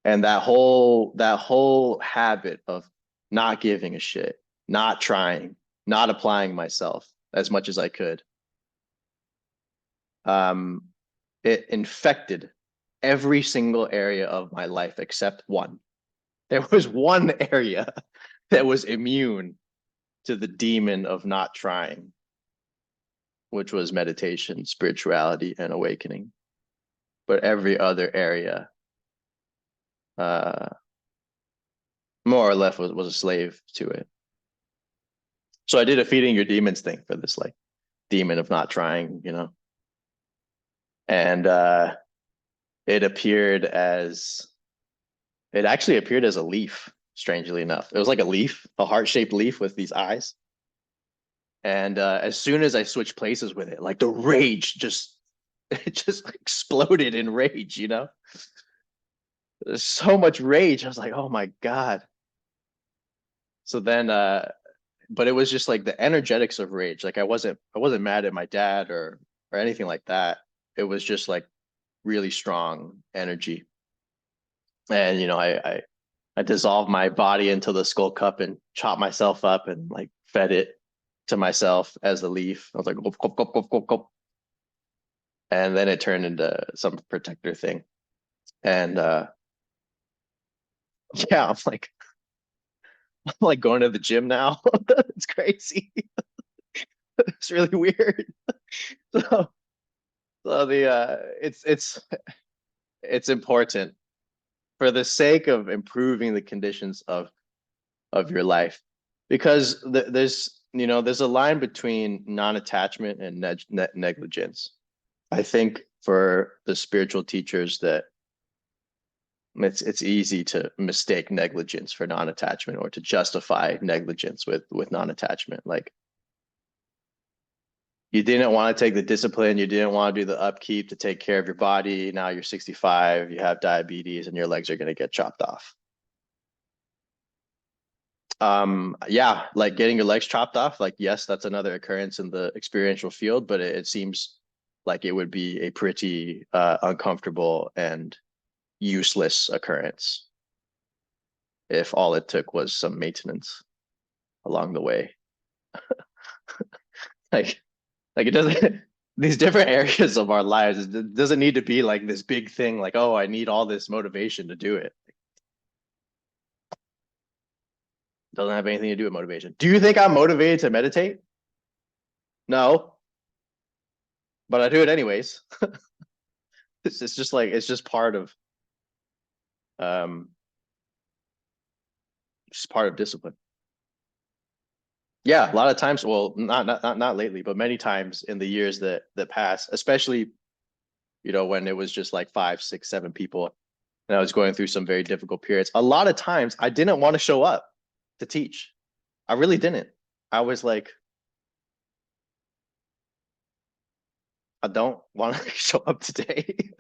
And that whole habit of not giving a shit, not trying, not applying myself as much as I could, it infected every single area of my life except one. There was one area that was immune to the demon of not trying, which was meditation, spirituality, and awakening. But every other area, more or less, was a slave to it. So I did a feeding your demons thing for this like demon of not trying, you know. And it actually appeared as a leaf, strangely enough. It was like a leaf, a heart-shaped leaf with these eyes. And as soon as I switched places with it, like the rage just exploded in rage, you know? There's so much rage. I was like, oh my God. So then but it was just like the energetics of rage. Like I wasn't mad at my dad or anything like that. It was just like really strong energy. And you know, I dissolved my body into the skull cup and chopped myself up and like fed it to myself as the leaf. I was like, gulp, gulp, gulp, gulp, gulp, gulp. And then it turned into some protector thing. And yeah, I'm like going to the gym now. It's crazy. It's really weird. So the it's important for the sake of improving the conditions of your life, because there's a line between non-attachment and negligence. I think for the spiritual teachers that it's easy to mistake negligence for non-attachment, or to justify negligence with non-attachment. Like, you didn't want to take the discipline, you didn't want to do the upkeep to take care of your body. Now you're 65, you have diabetes, and your legs are going to get chopped off. Yeah, like getting your legs chopped off, like, yes, that's another occurrence in the experiential field, but it seems like it would be a pretty uncomfortable and useless occurrence if all it took was some maintenance along the way. like it doesn't, these different areas of our lives, it doesn't need to be like this big thing, like, oh, I need all this motivation to do it. Doesn't have anything to do with motivation. Do you think I'm motivated to meditate? No, but I do it anyways. It's just part of discipline. Yeah, a lot of times, well, not lately, but many times in the years that passed, especially, you know, when it was just like 5, 6, 7 people, and I was going through some very difficult periods. A lot of times I didn't want to show up to teach. I really didn't. I was like, I don't want to show up today.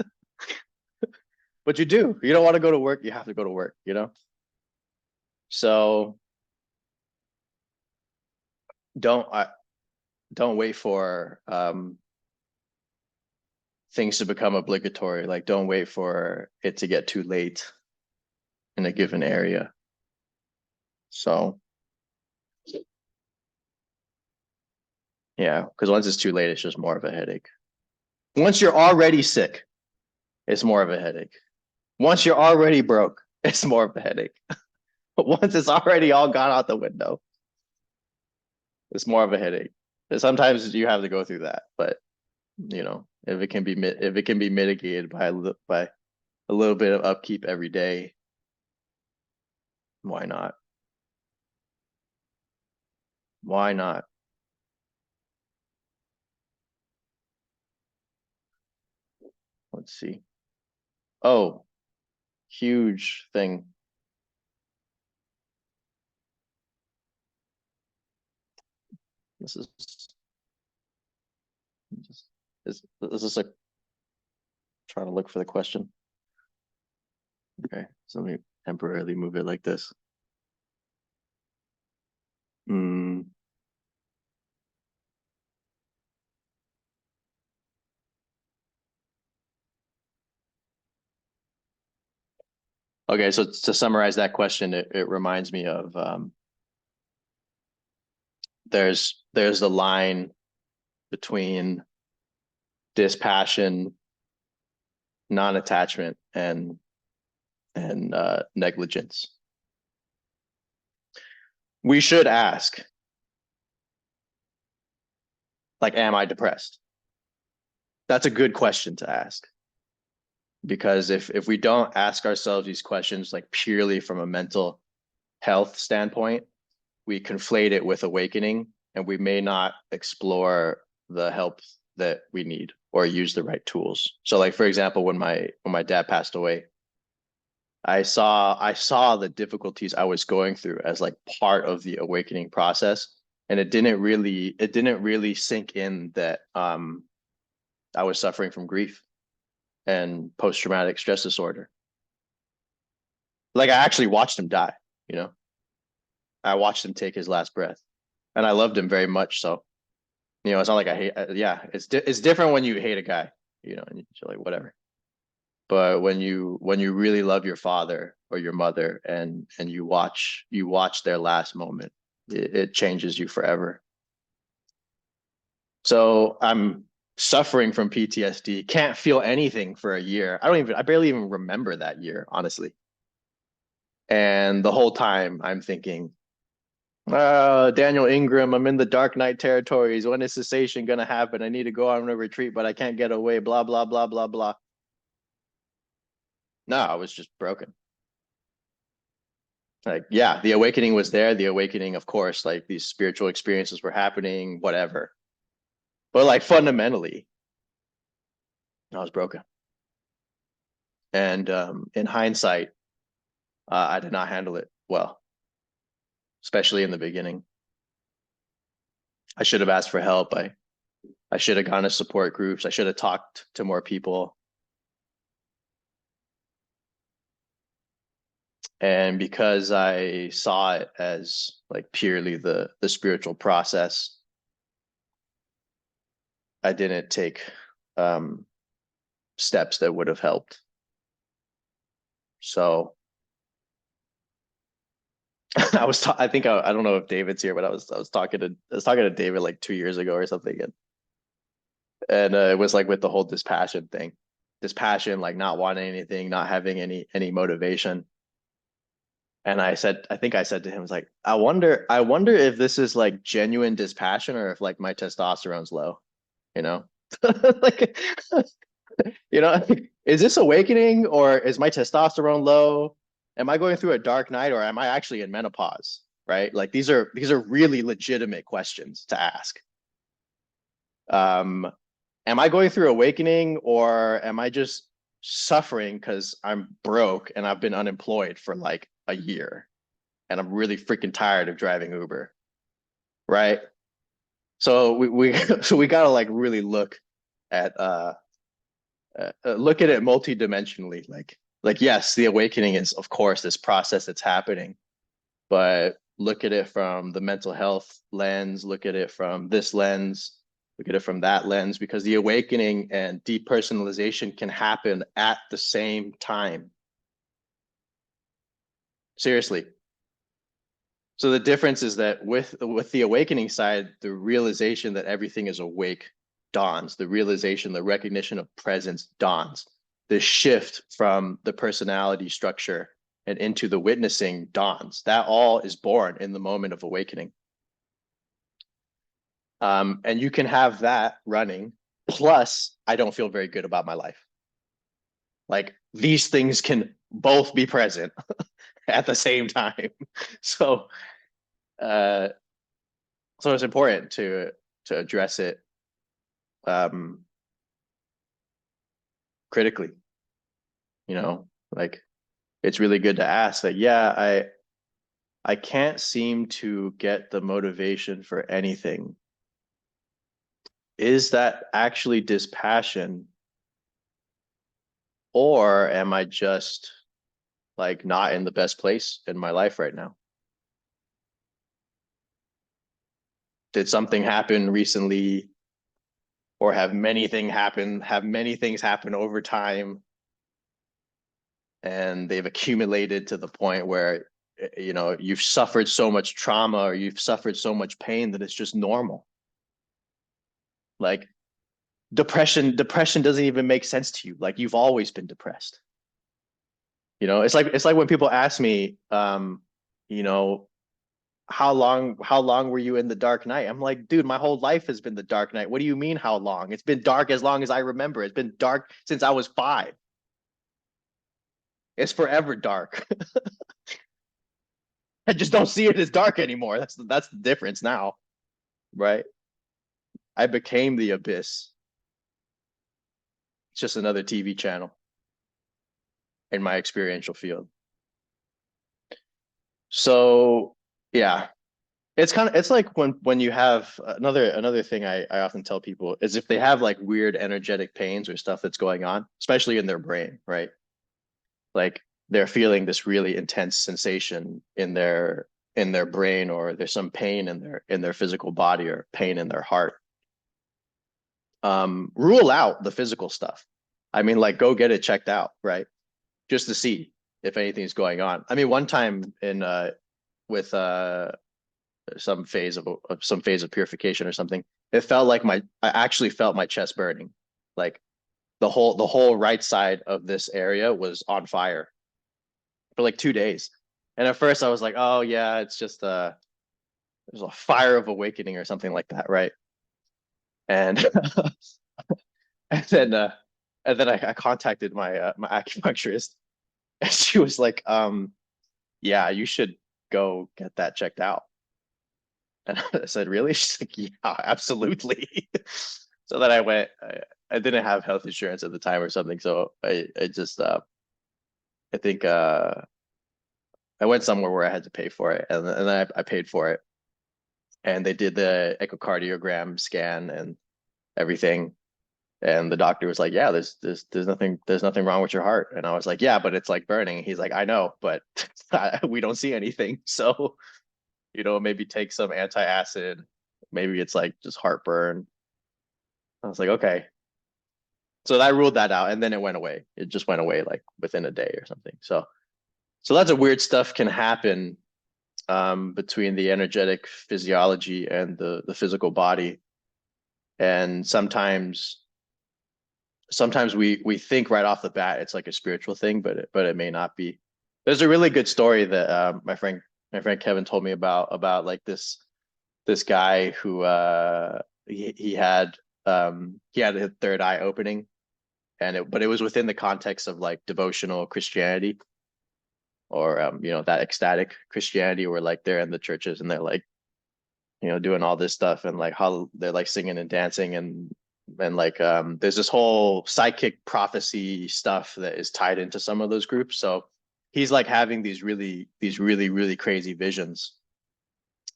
But you do. You don't want to go to work, you have to go to work, you know? So don't wait for things to become obligatory. Like, don't wait for it to get too late in a given area. So yeah, because once it's too late, it's just more of a headache. Once you're already sick, it's more of a headache. Once you're already broke, it's more of a headache. But once it's already all gone out the window, it's more of a headache. And sometimes you have to go through that, but you know, if it can be mitigated by a little bit of upkeep every day, why not? Why not? Let's see. Oh, huge thing. This is this a trying to look for the question? Okay, so let me temporarily move it like this. Okay, so to summarize that question, it reminds me of there's the line between dispassion, non-attachment, and negligence. We should ask, like, am I depressed? That's a good question to ask. Because if we don't ask ourselves these questions like purely from a mental health standpoint, we conflate it with awakening, and we may not explore the help that we need or use the right tools. So like, for example, when my dad passed away, I saw the difficulties I was going through as like part of the awakening process. And it didn't really sink in that I was suffering from grief and post-traumatic stress disorder. Like, I actually watched him die, you know. I watched him take his last breath, and I loved him very much. So, you know, it's not like I hate. Yeah, it's different when you hate a guy, you know, and you're like, whatever. But when you really love your father or your mother, and you watch their last moment, it changes you forever. So I'm suffering from PTSD, can't feel anything for a year. I barely even remember that year, honestly. And the whole time I'm thinking, Daniel Ingram, I'm in the dark night territories. When is cessation going to happen? I need to go on a retreat, but I can't get away, blah, blah, blah, blah, blah. No, I was just broken. Like, yeah, the awakening was there. The awakening, of course, like these spiritual experiences were happening, whatever. But like fundamentally, I was broken. And in hindsight, I did not handle it well, especially in the beginning. I should have asked for help. I should have gone to support groups. I should have talked to more people. And because I saw it as like purely the spiritual process, I didn't take steps that would have helped. So I think I don't know if David's here, but I was talking to David like 2 years ago or something, and it was like with the whole dispassion thing, like not wanting anything, not having any motivation. And I think I said to him, like, I wonder if this is like genuine dispassion or if like my testosterone's low, you know, like, you know, is this awakening or is my testosterone low? Am I going through a dark night or am I actually in menopause? Right? Like these are really legitimate questions to ask. Am I going through awakening or am I just suffering because I'm broke and I've been unemployed for like a year and I'm really freaking tired of driving Uber? Right? So we gotta like really look at it multidimensionally. Like yes, the awakening is of course this process that's happening, but look at it from the mental health lens, look at it from this lens, look at it from that lens, because the awakening and depersonalization can happen at the same time. Seriously. So the difference is that with the awakening side, the realization that everything is awake dawns, the realization, the recognition of presence dawns. the shift from the personality structure and into the witnessing dawns. That all is born in the moment of awakening. And you can have that running, plus I don't feel very good about my life. Like these things can both be present at the same time. So it's important to address it critically. You know, like it's really good to ask that, yeah, I can't seem to get the motivation for anything. Is that actually dispassion? Or am I just like not in the best place in my life right now? Did something happen recently? Or have many things happen over time? And they've accumulated to the point where, you know, you've suffered so much trauma or you've suffered so much pain that it's just normal. Like depression doesn't even make sense to you. Like you've always been depressed. You know, it's like when people ask me, you know, how long were you in the dark night? I'm like, dude, my whole life has been the dark night. What do you mean how long? It's been dark as long as I remember. It's been dark since I was 5. It's forever dark. I just don't see it as dark anymore. That's the difference now, right? I became the abyss. It's just another TV channel in my experiential field. So yeah, it's like when you have another thing I often tell people is if they have like weird energetic pains or stuff that's going on, especially in their brain, right? Like they're feeling this really intense sensation in their brain, or there's some pain in their physical body or pain in their heart. Rule out the physical stuff. I mean, like go get it checked out, right? Just to see if anything's going on. I mean, one time with some phase of purification or something, it felt like I actually felt my chest burning. Like the whole right side of this area was on fire for like 2 days. And at first I was like, oh yeah, it's just there's a fire of awakening or something like that, right? And and then I contacted my acupuncturist, and she was like, yeah, you should go get that checked out. And I said, really? She's like, yeah, absolutely. So then I went. I didn't have health insurance at the time or something, so I just I think I went somewhere where I had to pay for it, and then I paid for it, and they did the echocardiogram scan and everything, and the doctor was like, yeah, there's nothing wrong with your heart, and I was like, yeah, but it's like burning. He's like, I know, but we don't see anything, so you know, maybe take some anti-acid, maybe it's like just heartburn. I was like, okay. So I ruled that out, and then it went away. It just went away like within a day or something. So lots of weird stuff can happen between the energetic physiology and the physical body. And sometimes we think right off the bat it's like a spiritual thing, but it may not be. There's a really good story that my friend Kevin told me about like this guy who he had a third eye opening, but it was within the context of like devotional Christianity, or you know, that ecstatic Christianity where like they're in the churches and they're like, you know, doing all this stuff, and like how they're like singing and dancing, and like there's this whole psychic prophecy stuff that is tied into some of those groups. So he's like having these really crazy visions,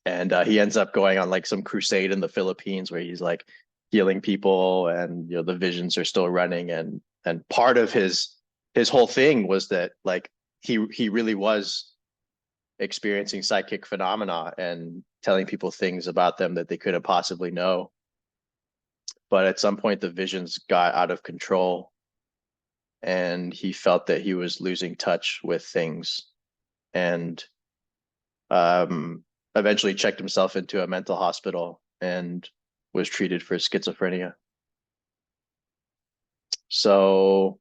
and he ends up going on like some crusade in the Philippines where he's like healing people, and you know, the visions are still running, and part of his whole thing was that like he really was experiencing psychic phenomena and telling people things about them that they couldn't possibly know. But at some point the visions got out of control, and he felt that he was losing touch with things, and eventually checked himself into a mental hospital and was treated for schizophrenia. So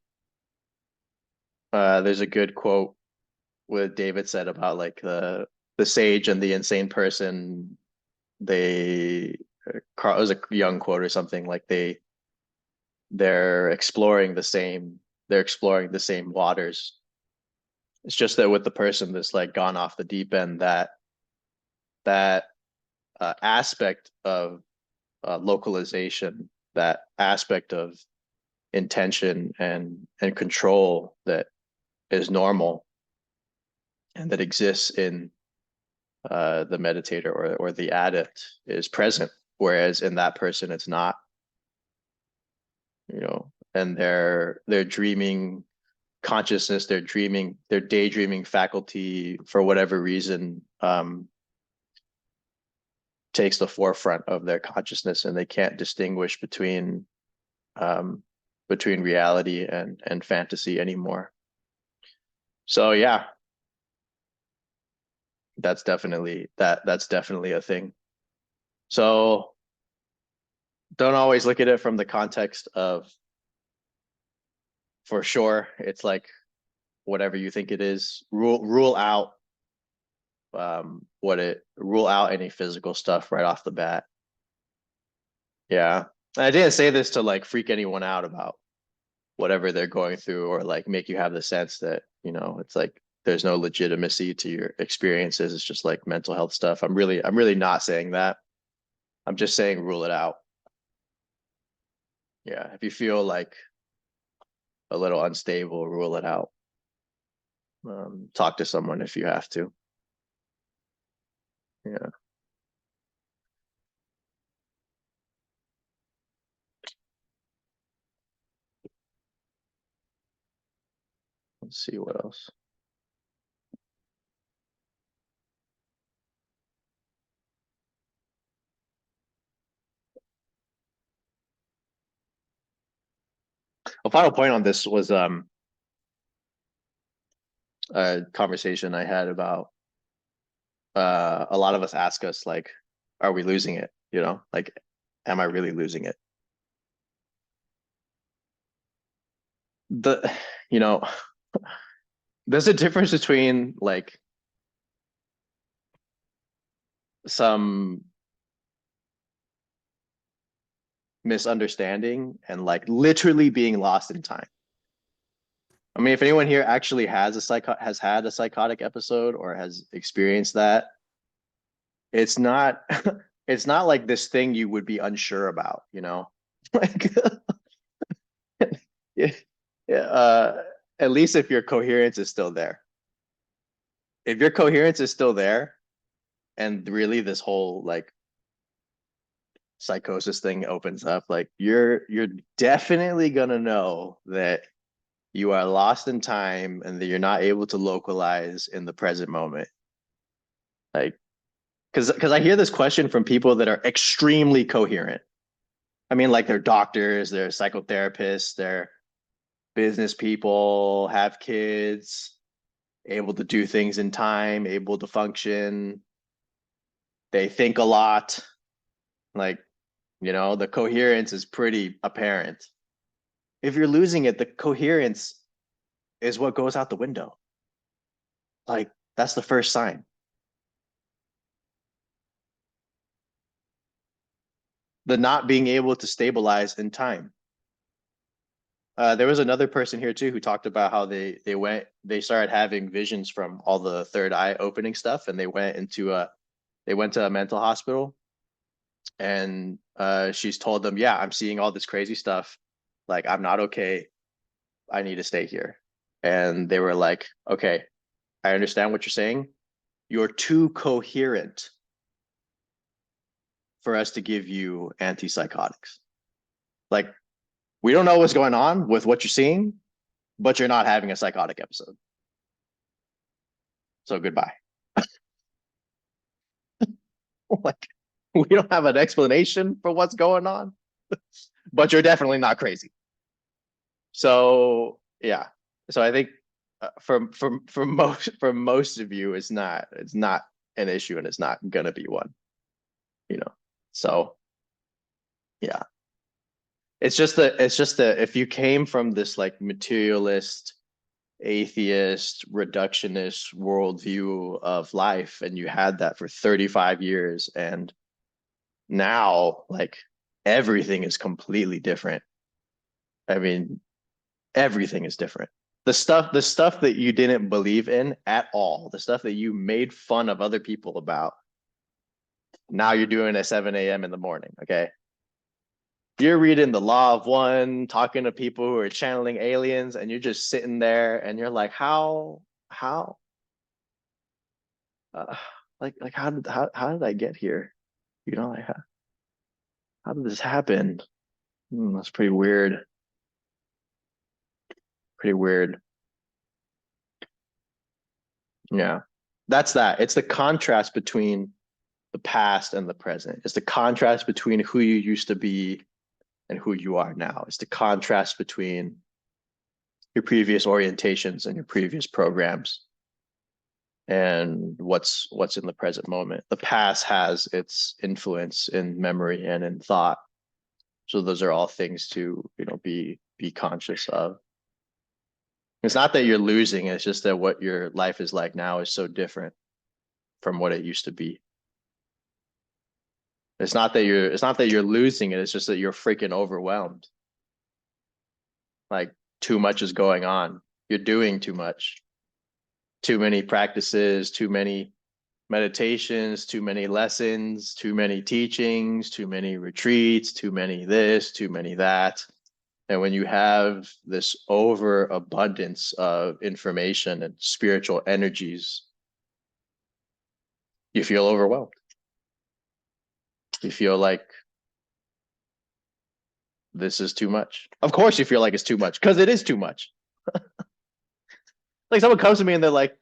there's a good quote what David said about like the sage and the insane person. They it was a young quote or something like they're exploring the same waters. It's just that with the person that's like gone off the deep end, that aspect of localization, that aspect of intention and control that is normal and that exists in the meditator or the adept is present, whereas in that person it's not. And their dreaming consciousness, their daydreaming faculty, for whatever reason, takes the forefront of their consciousness, and they can't distinguish between reality and fantasy anymore. So yeah, that's definitely a thing. So don't always look at it from the context of, for sure, it's like whatever you think it is. Rule out rule out any physical stuff right off the bat. Yeah. I didn't say this to like freak anyone out about whatever they're going through, or like make you have the sense that, it's like there's no legitimacy to your experiences. It's just like mental health stuff. I'm really not saying that. I'm just saying rule it out. Yeah. If you feel like a little unstable, rule it out. Talk to someone if you have to. Yeah. Let's see what else. A final point on this was a conversation I had about a lot of us ask us like, are we losing it? Like, am I really losing it? There's a difference between like some misunderstanding and like literally being lost in time. I mean, if anyone here actually has had a psychotic episode or has experienced that, it's not it's not like this thing you would be unsure about, like yeah, at least if your coherence is still there. If your coherence is still there, and really this whole like psychosis thing opens up, like you're definitely gonna know that you are lost in time and that you're not able to localize in the present moment. Like, because I hear this question from people that are extremely coherent. I mean, like they're doctors, they're psychotherapists, they're business people, have kids, able to do things in time, able to function. They think a lot. Like, the coherence is pretty apparent. If you're losing it, the coherence is what goes out the window. Like, that's the first sign. The not being able to stabilize in time. There was another person here too who talked about how they started having visions from all the third eye opening stuff, and they went to a mental hospital, and she's told them, yeah, I'm seeing all this crazy stuff, like I'm not okay, I need to stay here. And they were like, okay, I understand what you're saying, you're too coherent for us to give you antipsychotics. Like, we don't know what's going on with what you're seeing, but you're not having a psychotic episode. So goodbye. Like, we don't have an explanation for what's going on, but you're definitely not crazy. So yeah. So I think for most of you, it's not an issue, and it's not gonna be one. So yeah. It's just that if you came from this like materialist, atheist, reductionist worldview of life, and you had that for 35 years, and now like everything is completely different. I mean, everything is different. The stuff that you didn't believe in at all, the stuff that you made fun of other people about, now you're doing at 7 a.m. in the morning, okay? You're reading the Law of One, talking to people who are channeling aliens, and you're just sitting there and you're like, how, like how did I get here? You know, like how did this happen? That's pretty weird. Pretty weird. Yeah, that's that. It's the contrast between the past and the present. It's the contrast between who you used to be and who you are now. It's the contrast between your previous orientations and your previous programs and what's in the present moment. The past has its influence in memory and in thought. So those are all things to, you know, be conscious of. It's not that you're losing, it's just that what your life is like now is so different from what it used to be. It's not that you're losing it, it's just that you're freaking overwhelmed. Like too much is going on. You're doing too much. Too many practices, too many meditations, too many lessons, too many teachings, too many retreats, too many this, too many that. And when you have this overabundance of information and spiritual energies, you feel overwhelmed. You feel like this is too much. Of course you feel like it's too much, because it is too much. Like someone comes to me and they're like,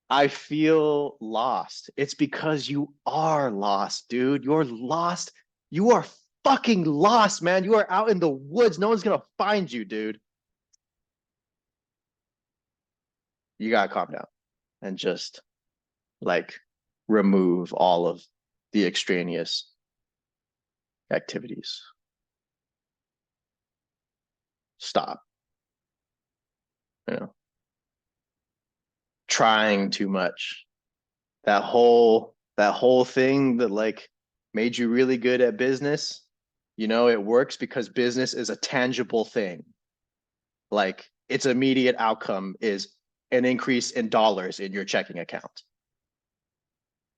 I feel lost. It's because you are lost, dude. You're lost. You are fucking lost, man. You are out in the woods. No one's gonna find you, dude. You gotta calm down and just like remove all of the extraneous activities. Stop. You know, trying too much. That whole thing that like made you really good at business, you know, it works because business is a tangible thing. Like its immediate outcome is an increase in dollars in your checking account.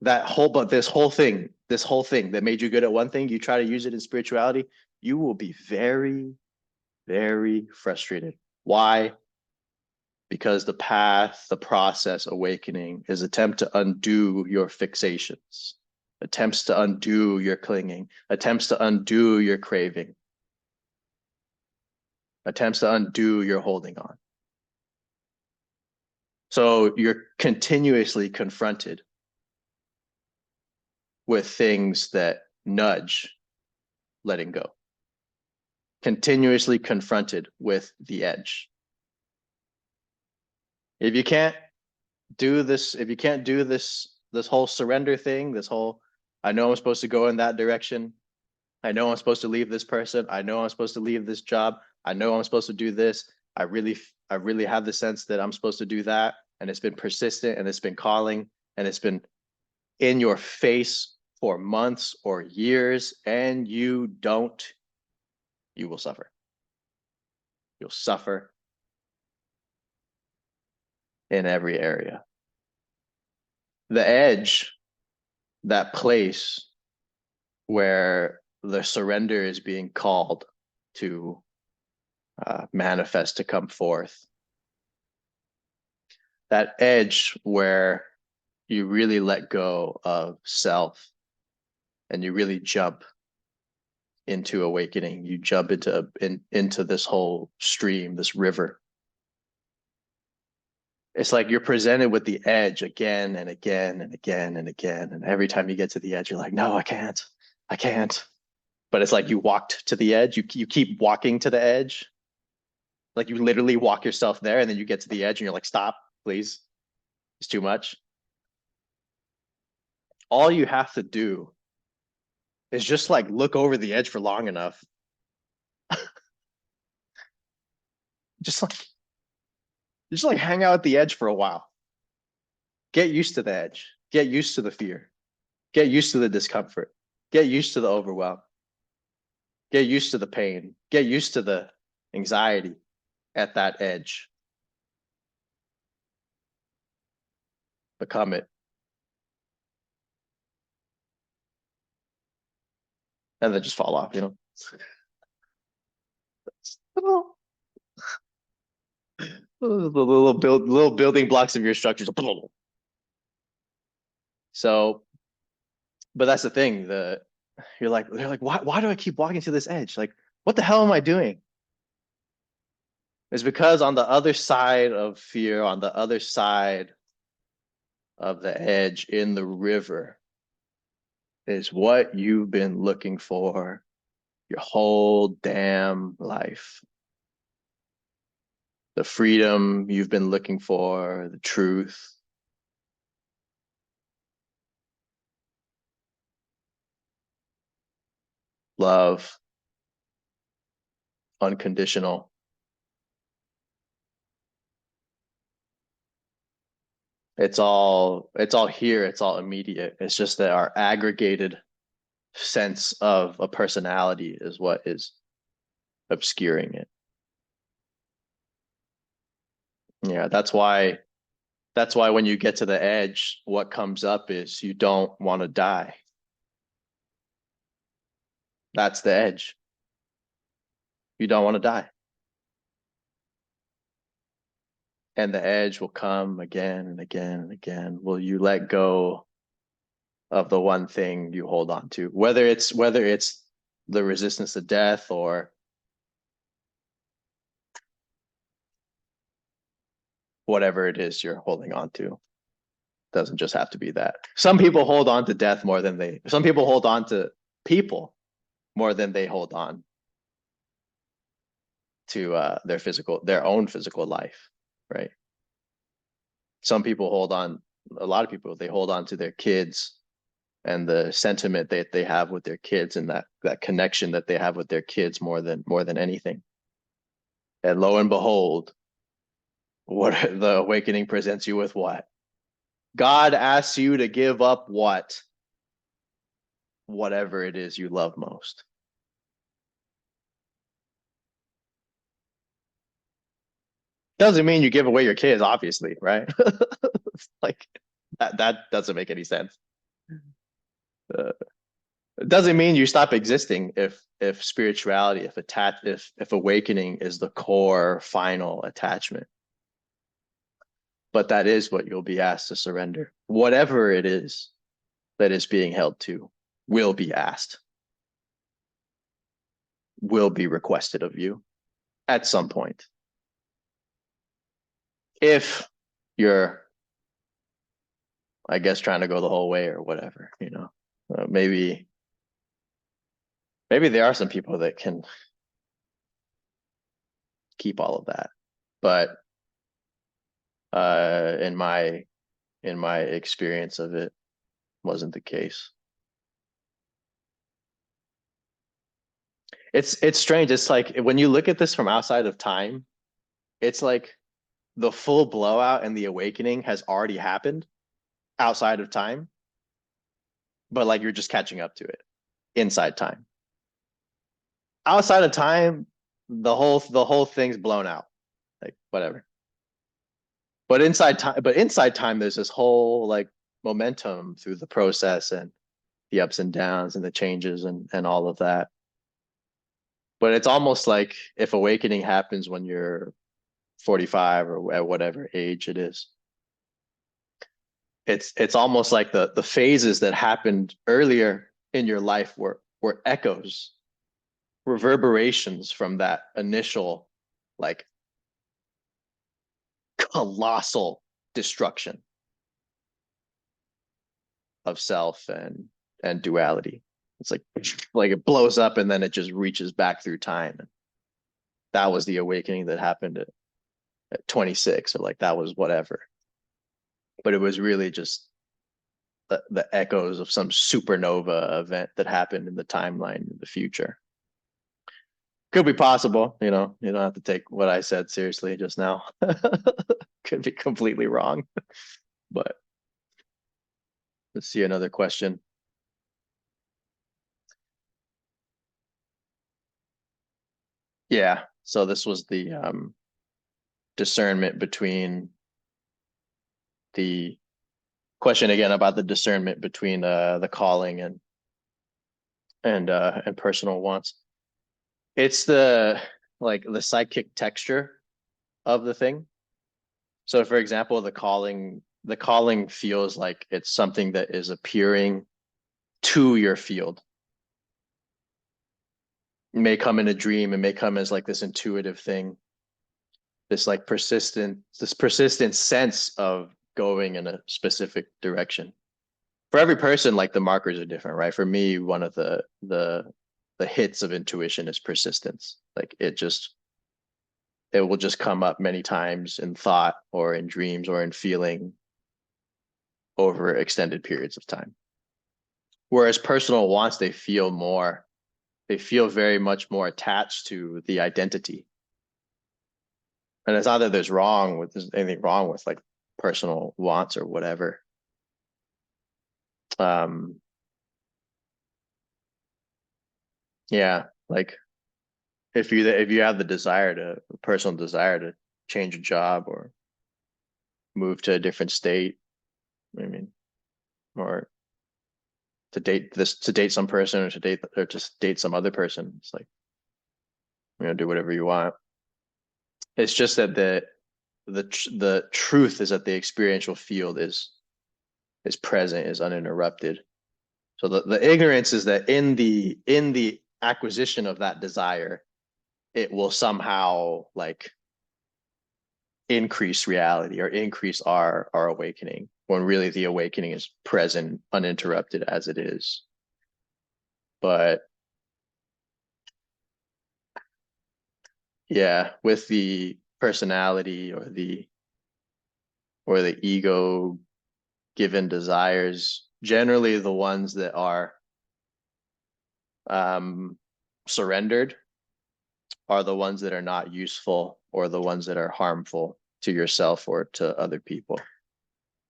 But this whole thing that made you good at one thing, you try to use it in spirituality, you will be very, very frustrated. Why? Because the path, the process, awakening is attempt to undo your fixations, attempts to undo your clinging, attempts to undo your craving, attempts to undo your holding on. So you're continuously confronted with things that nudge letting go, continuously confronted with the edge. If you can't do this, this whole surrender thing, this whole, I know I'm supposed to go in that direction. I know I'm supposed to leave this person. I know I'm supposed to leave this job. I know I'm supposed to do this. I really have the sense that I'm supposed to do that. And it's been persistent and it's been calling and it's been in your face for months or years, and you don't, you will suffer. You'll suffer in every area. The edge, that place where the surrender is being called to manifest, to come forth. That edge where you really let go of self and you really jump into awakening. You jump into this whole stream, this river. It's like you're presented with the edge again and again and again and again. And every time you get to the edge, you're like, no, I can't. But it's like you walked to the edge. You keep walking to the edge. Like you literally walk yourself there and then you get to the edge and you're like, stop, please. It's too much. All you have to do is just like look over the edge for long enough. Just like Just like hang out at the edge for a while. Get used to the edge. Get used to the fear. Get used to the discomfort. Get used to the overwhelm. Get used to the pain. Get used to the anxiety at that edge. Become it. And then just fall off, you know? The little building blocks of your structures. So, but that's the thing. They're like, why do I keep walking to this edge? Like, what the hell am I doing? It's because on the other side of fear, on the other side of the edge in the river, is what you've been looking for your whole damn life. The freedom you've been looking for, the truth. Love. Unconditional. It's all here, it's all immediate. It's just that our aggregated sense of a personality is what is obscuring it. Yeah, that's why when you get to the edge, what comes up is you don't want to die. That's the edge. You don't want to die. And the edge will come again and again and again. Will you let go of the one thing you hold on to? Whether it's the resistance to death or whatever it is you're holding on to. Doesn't just have to be that. Some people hold on to death more than some people hold on to people more than they hold on to their own physical life, right? Some people hold on, a lot of people, they hold on to their kids and the sentiment that they have with their kids and that connection that they have with their kids more than anything. And lo and behold, what the awakening presents you with what? God asks you to give up what? Whatever it is you love most. Doesn't mean you give away your kids, obviously, right? Like that doesn't make any sense. It doesn't mean you stop existing if spirituality, if awakening is the core final attachment. But that is what you'll be asked to surrender. Whatever it is that is being held to will be asked, will be requested of you at some point. If you're, I guess, trying to go the whole way or whatever, you know, maybe there are some people that can keep all of that, but in my experience of it, wasn't the case. It's strange. It's like when you look at this from outside of time, it's like the full blowout and the awakening has already happened outside of time, but like you're just catching up to it inside time. Outside of time, the whole thing's blown out, like whatever. But inside time, there's this whole like momentum through the process and the ups and downs and the changes and all of that. But it's almost like if awakening happens when you're 45 or at whatever age it is, it's almost like the phases that happened earlier in your life were echoes, reverberations from that initial like colossal destruction of self and duality. It's like it blows up and then it just reaches back through time. And that was the awakening that happened at 26, or like that was whatever. But it was really just the echoes of some supernova event that happened in the timeline in the future. Could be possible, you know, you don't have to take what I said seriously just now. could be completely wrong. But let's see another question. Yeah, so this was the discernment between the question again about the discernment between the calling and personal wants. It's the psychic texture of the thing. So for example, the calling feels like it's something that is appearing to your field. It may come in a dream, it may come as like this intuitive thing, this persistent sense of going in a specific direction. For every person, like the markers are different, right? For me, one of the hits of intuition is persistence. Like it will just come up many times in thought or in dreams or in feeling over extended periods of time. Whereas personal wants, they feel very much more attached to the identity. And it's not that there's anything wrong with like personal wants or whatever. Yeah, like if you have the personal desire to change a job or move to a different state, I mean, or to date some person or to date some other person, it's like, do whatever you want. It's just that the truth is that the experiential field is present, is uninterrupted. So the ignorance is that in the acquisition of that desire, it will somehow like increase reality or increase our awakening, when really the awakening is present, uninterrupted as it is. But yeah, with the personality or the ego given desires, generally the ones that are surrendered are the ones that are not useful or the ones that are harmful to yourself or to other people,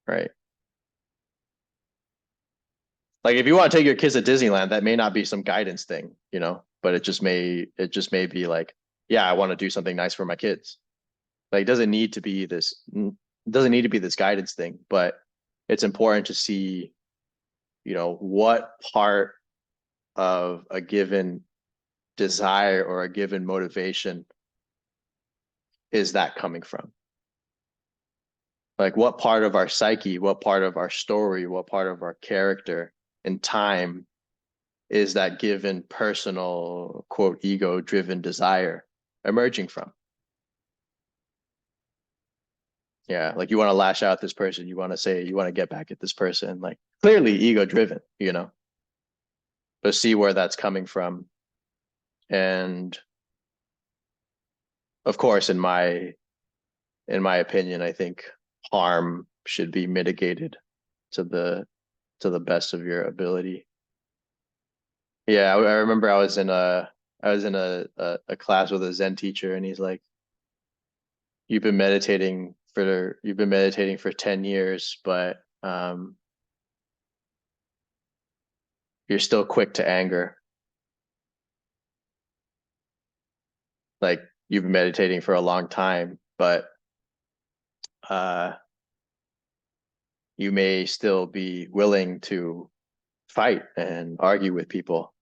right? Like if you want to take your kids to Disneyland, that may not be some guidance thing, but it just may be like, yeah, I want to do something nice for my kids. Like it doesn't need to be this guidance thing, but it's important to see, what part of a given desire or a given motivation is that coming from? Like what part of our psyche, what part of our story, what part of our character and time is that given personal, quote, ego-driven desire emerging from? Yeah, like you want to lash out at this person, you want to get back at this person, like clearly ego-driven, but see where that's coming from. And of course, in my opinion, I think harm should be mitigated to the best of your ability. Yeah, I remember I was in a class with a Zen teacher, and he's like, you've been meditating for 10 years, but you're still quick to anger. Like you've been meditating for a long time, but you may still be willing to fight and argue with people,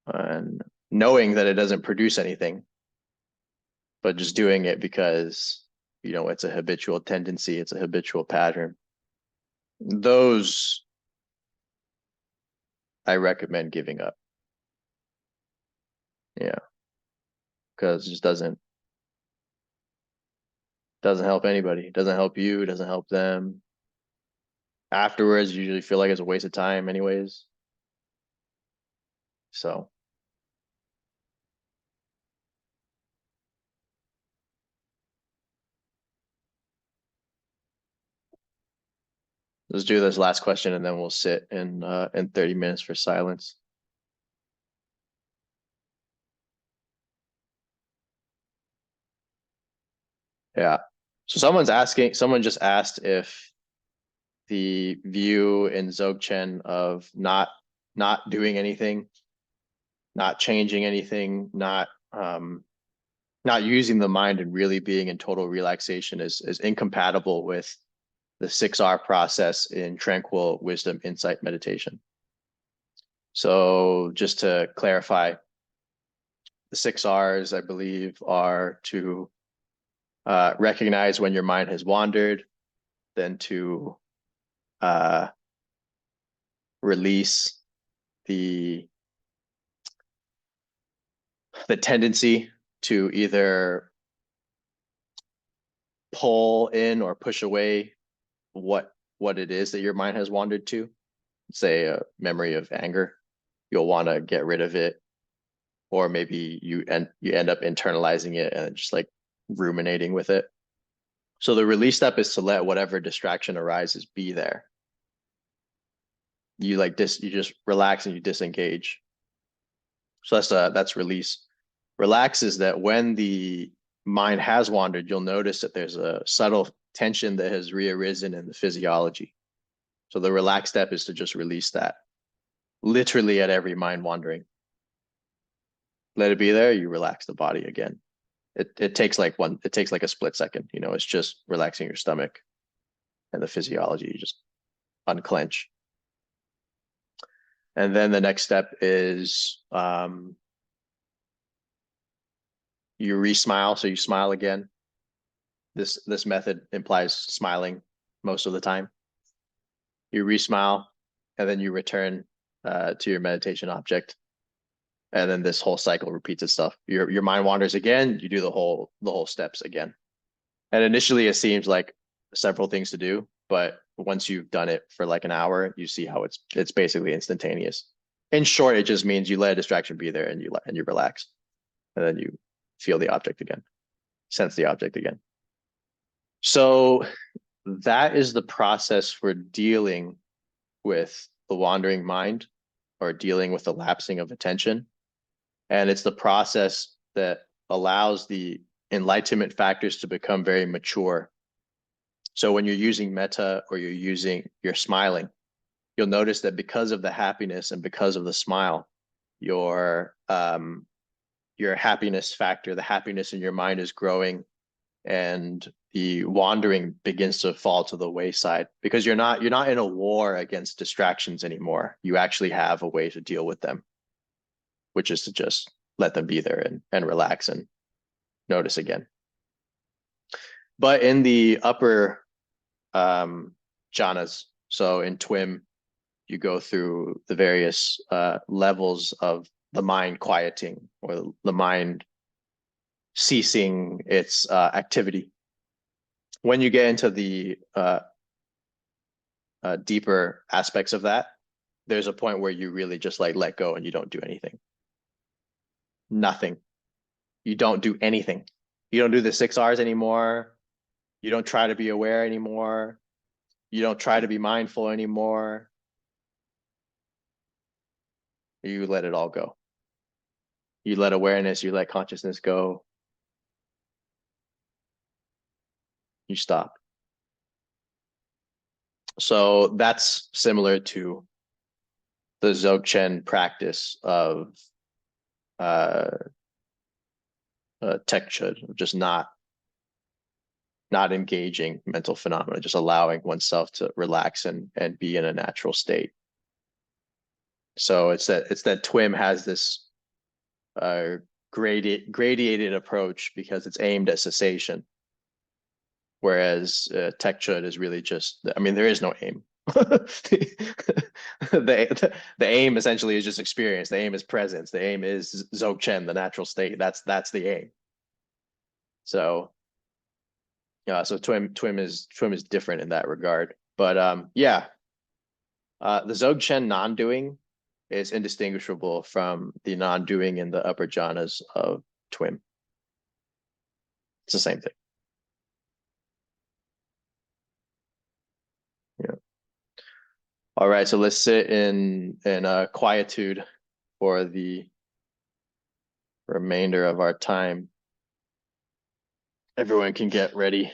and knowing that it doesn't produce anything, but just doing it because it's a habitual tendency, it's a habitual pattern. Those I recommend giving up. Yeah, because it just doesn't help anybody. It doesn't help you, it doesn't help them. Afterwards, you usually feel like it's a waste of time anyways. So let's do this last question and then we'll sit in 30 minutes for silence. Yeah. So someone just asked if the view in Dzogchen of not doing anything, not changing anything, not using the mind and really being in total relaxation is incompatible with the 6R process in tranquil wisdom insight meditation. So just to clarify, the 6Rs, I believe, are to recognize when your mind has wandered, then to release the tendency to either pull in or push away what it is that your mind has wandered to. Say a memory of anger, you'll want to get rid of it, or maybe you end up internalizing it and just like ruminating with it. So the release step is to let whatever distraction arises be there. You just relax and you disengage. So that's release. Relax is that when the mind has wandered, you'll notice that there's a subtle tension that has rearisen in the physiology. So the relax step is to just release that, literally at every mind wandering. Let it be there, you relax the body again. It takes like a split second, it's just relaxing your stomach and the physiology, you just unclench. And then the next step is you re-smile, so you smile again. This method implies smiling most of the time. You re-smile, and then you return to your meditation object. And then this whole cycle repeats itself. Your mind wanders again, you do the whole steps again. And initially it seems like several things to do, but once you've done it for like an hour, you see how it's basically instantaneous. In short, it just means you let a distraction be there and you relax. And then you feel the object again, sense the object again. So that is the process for dealing with the wandering mind or dealing with the lapsing of attention. And it's the process that allows the enlightenment factors to become very mature. So when you're using metta or you're smiling, you'll notice that because of the happiness and because of the smile, your happiness factor, the happiness in your mind is growing, and the wandering begins to fall to the wayside because you're not in a war against distractions anymore. You actually have a way to deal with them, which is to just let them be there and relax and notice again. But in the upper jhanas, so in TWIM, you go through the various levels of the mind quieting or the mind ceasing its activity. When you get into the deeper aspects of that, there's a point where you really just like let go and you don't do anything. Nothing. You don't do anything. You don't do the 6Rs anymore. You don't try to be aware anymore. You don't try to be mindful anymore. You let it all go. You let awareness, you let consciousness go. You stop. So that's similar to the Dzogchen practice of tekchud, just not engaging mental phenomena, just allowing oneself to relax and be in a natural state. So it's that TWIM has this gradated approach because it's aimed at cessation, whereas tekchud is really just, there is no aim. The aim essentially is just experience. The aim is presence. The aim is Dzogchen, the natural state. That's the aim. So so TWIM is different in that regard. But the Dzogchen non-doing is indistinguishable from the non-doing in the upper jhanas of TWIM. It's the same thing. Yeah. All right, so let's sit in quietude for the remainder of our time. Everyone can get ready.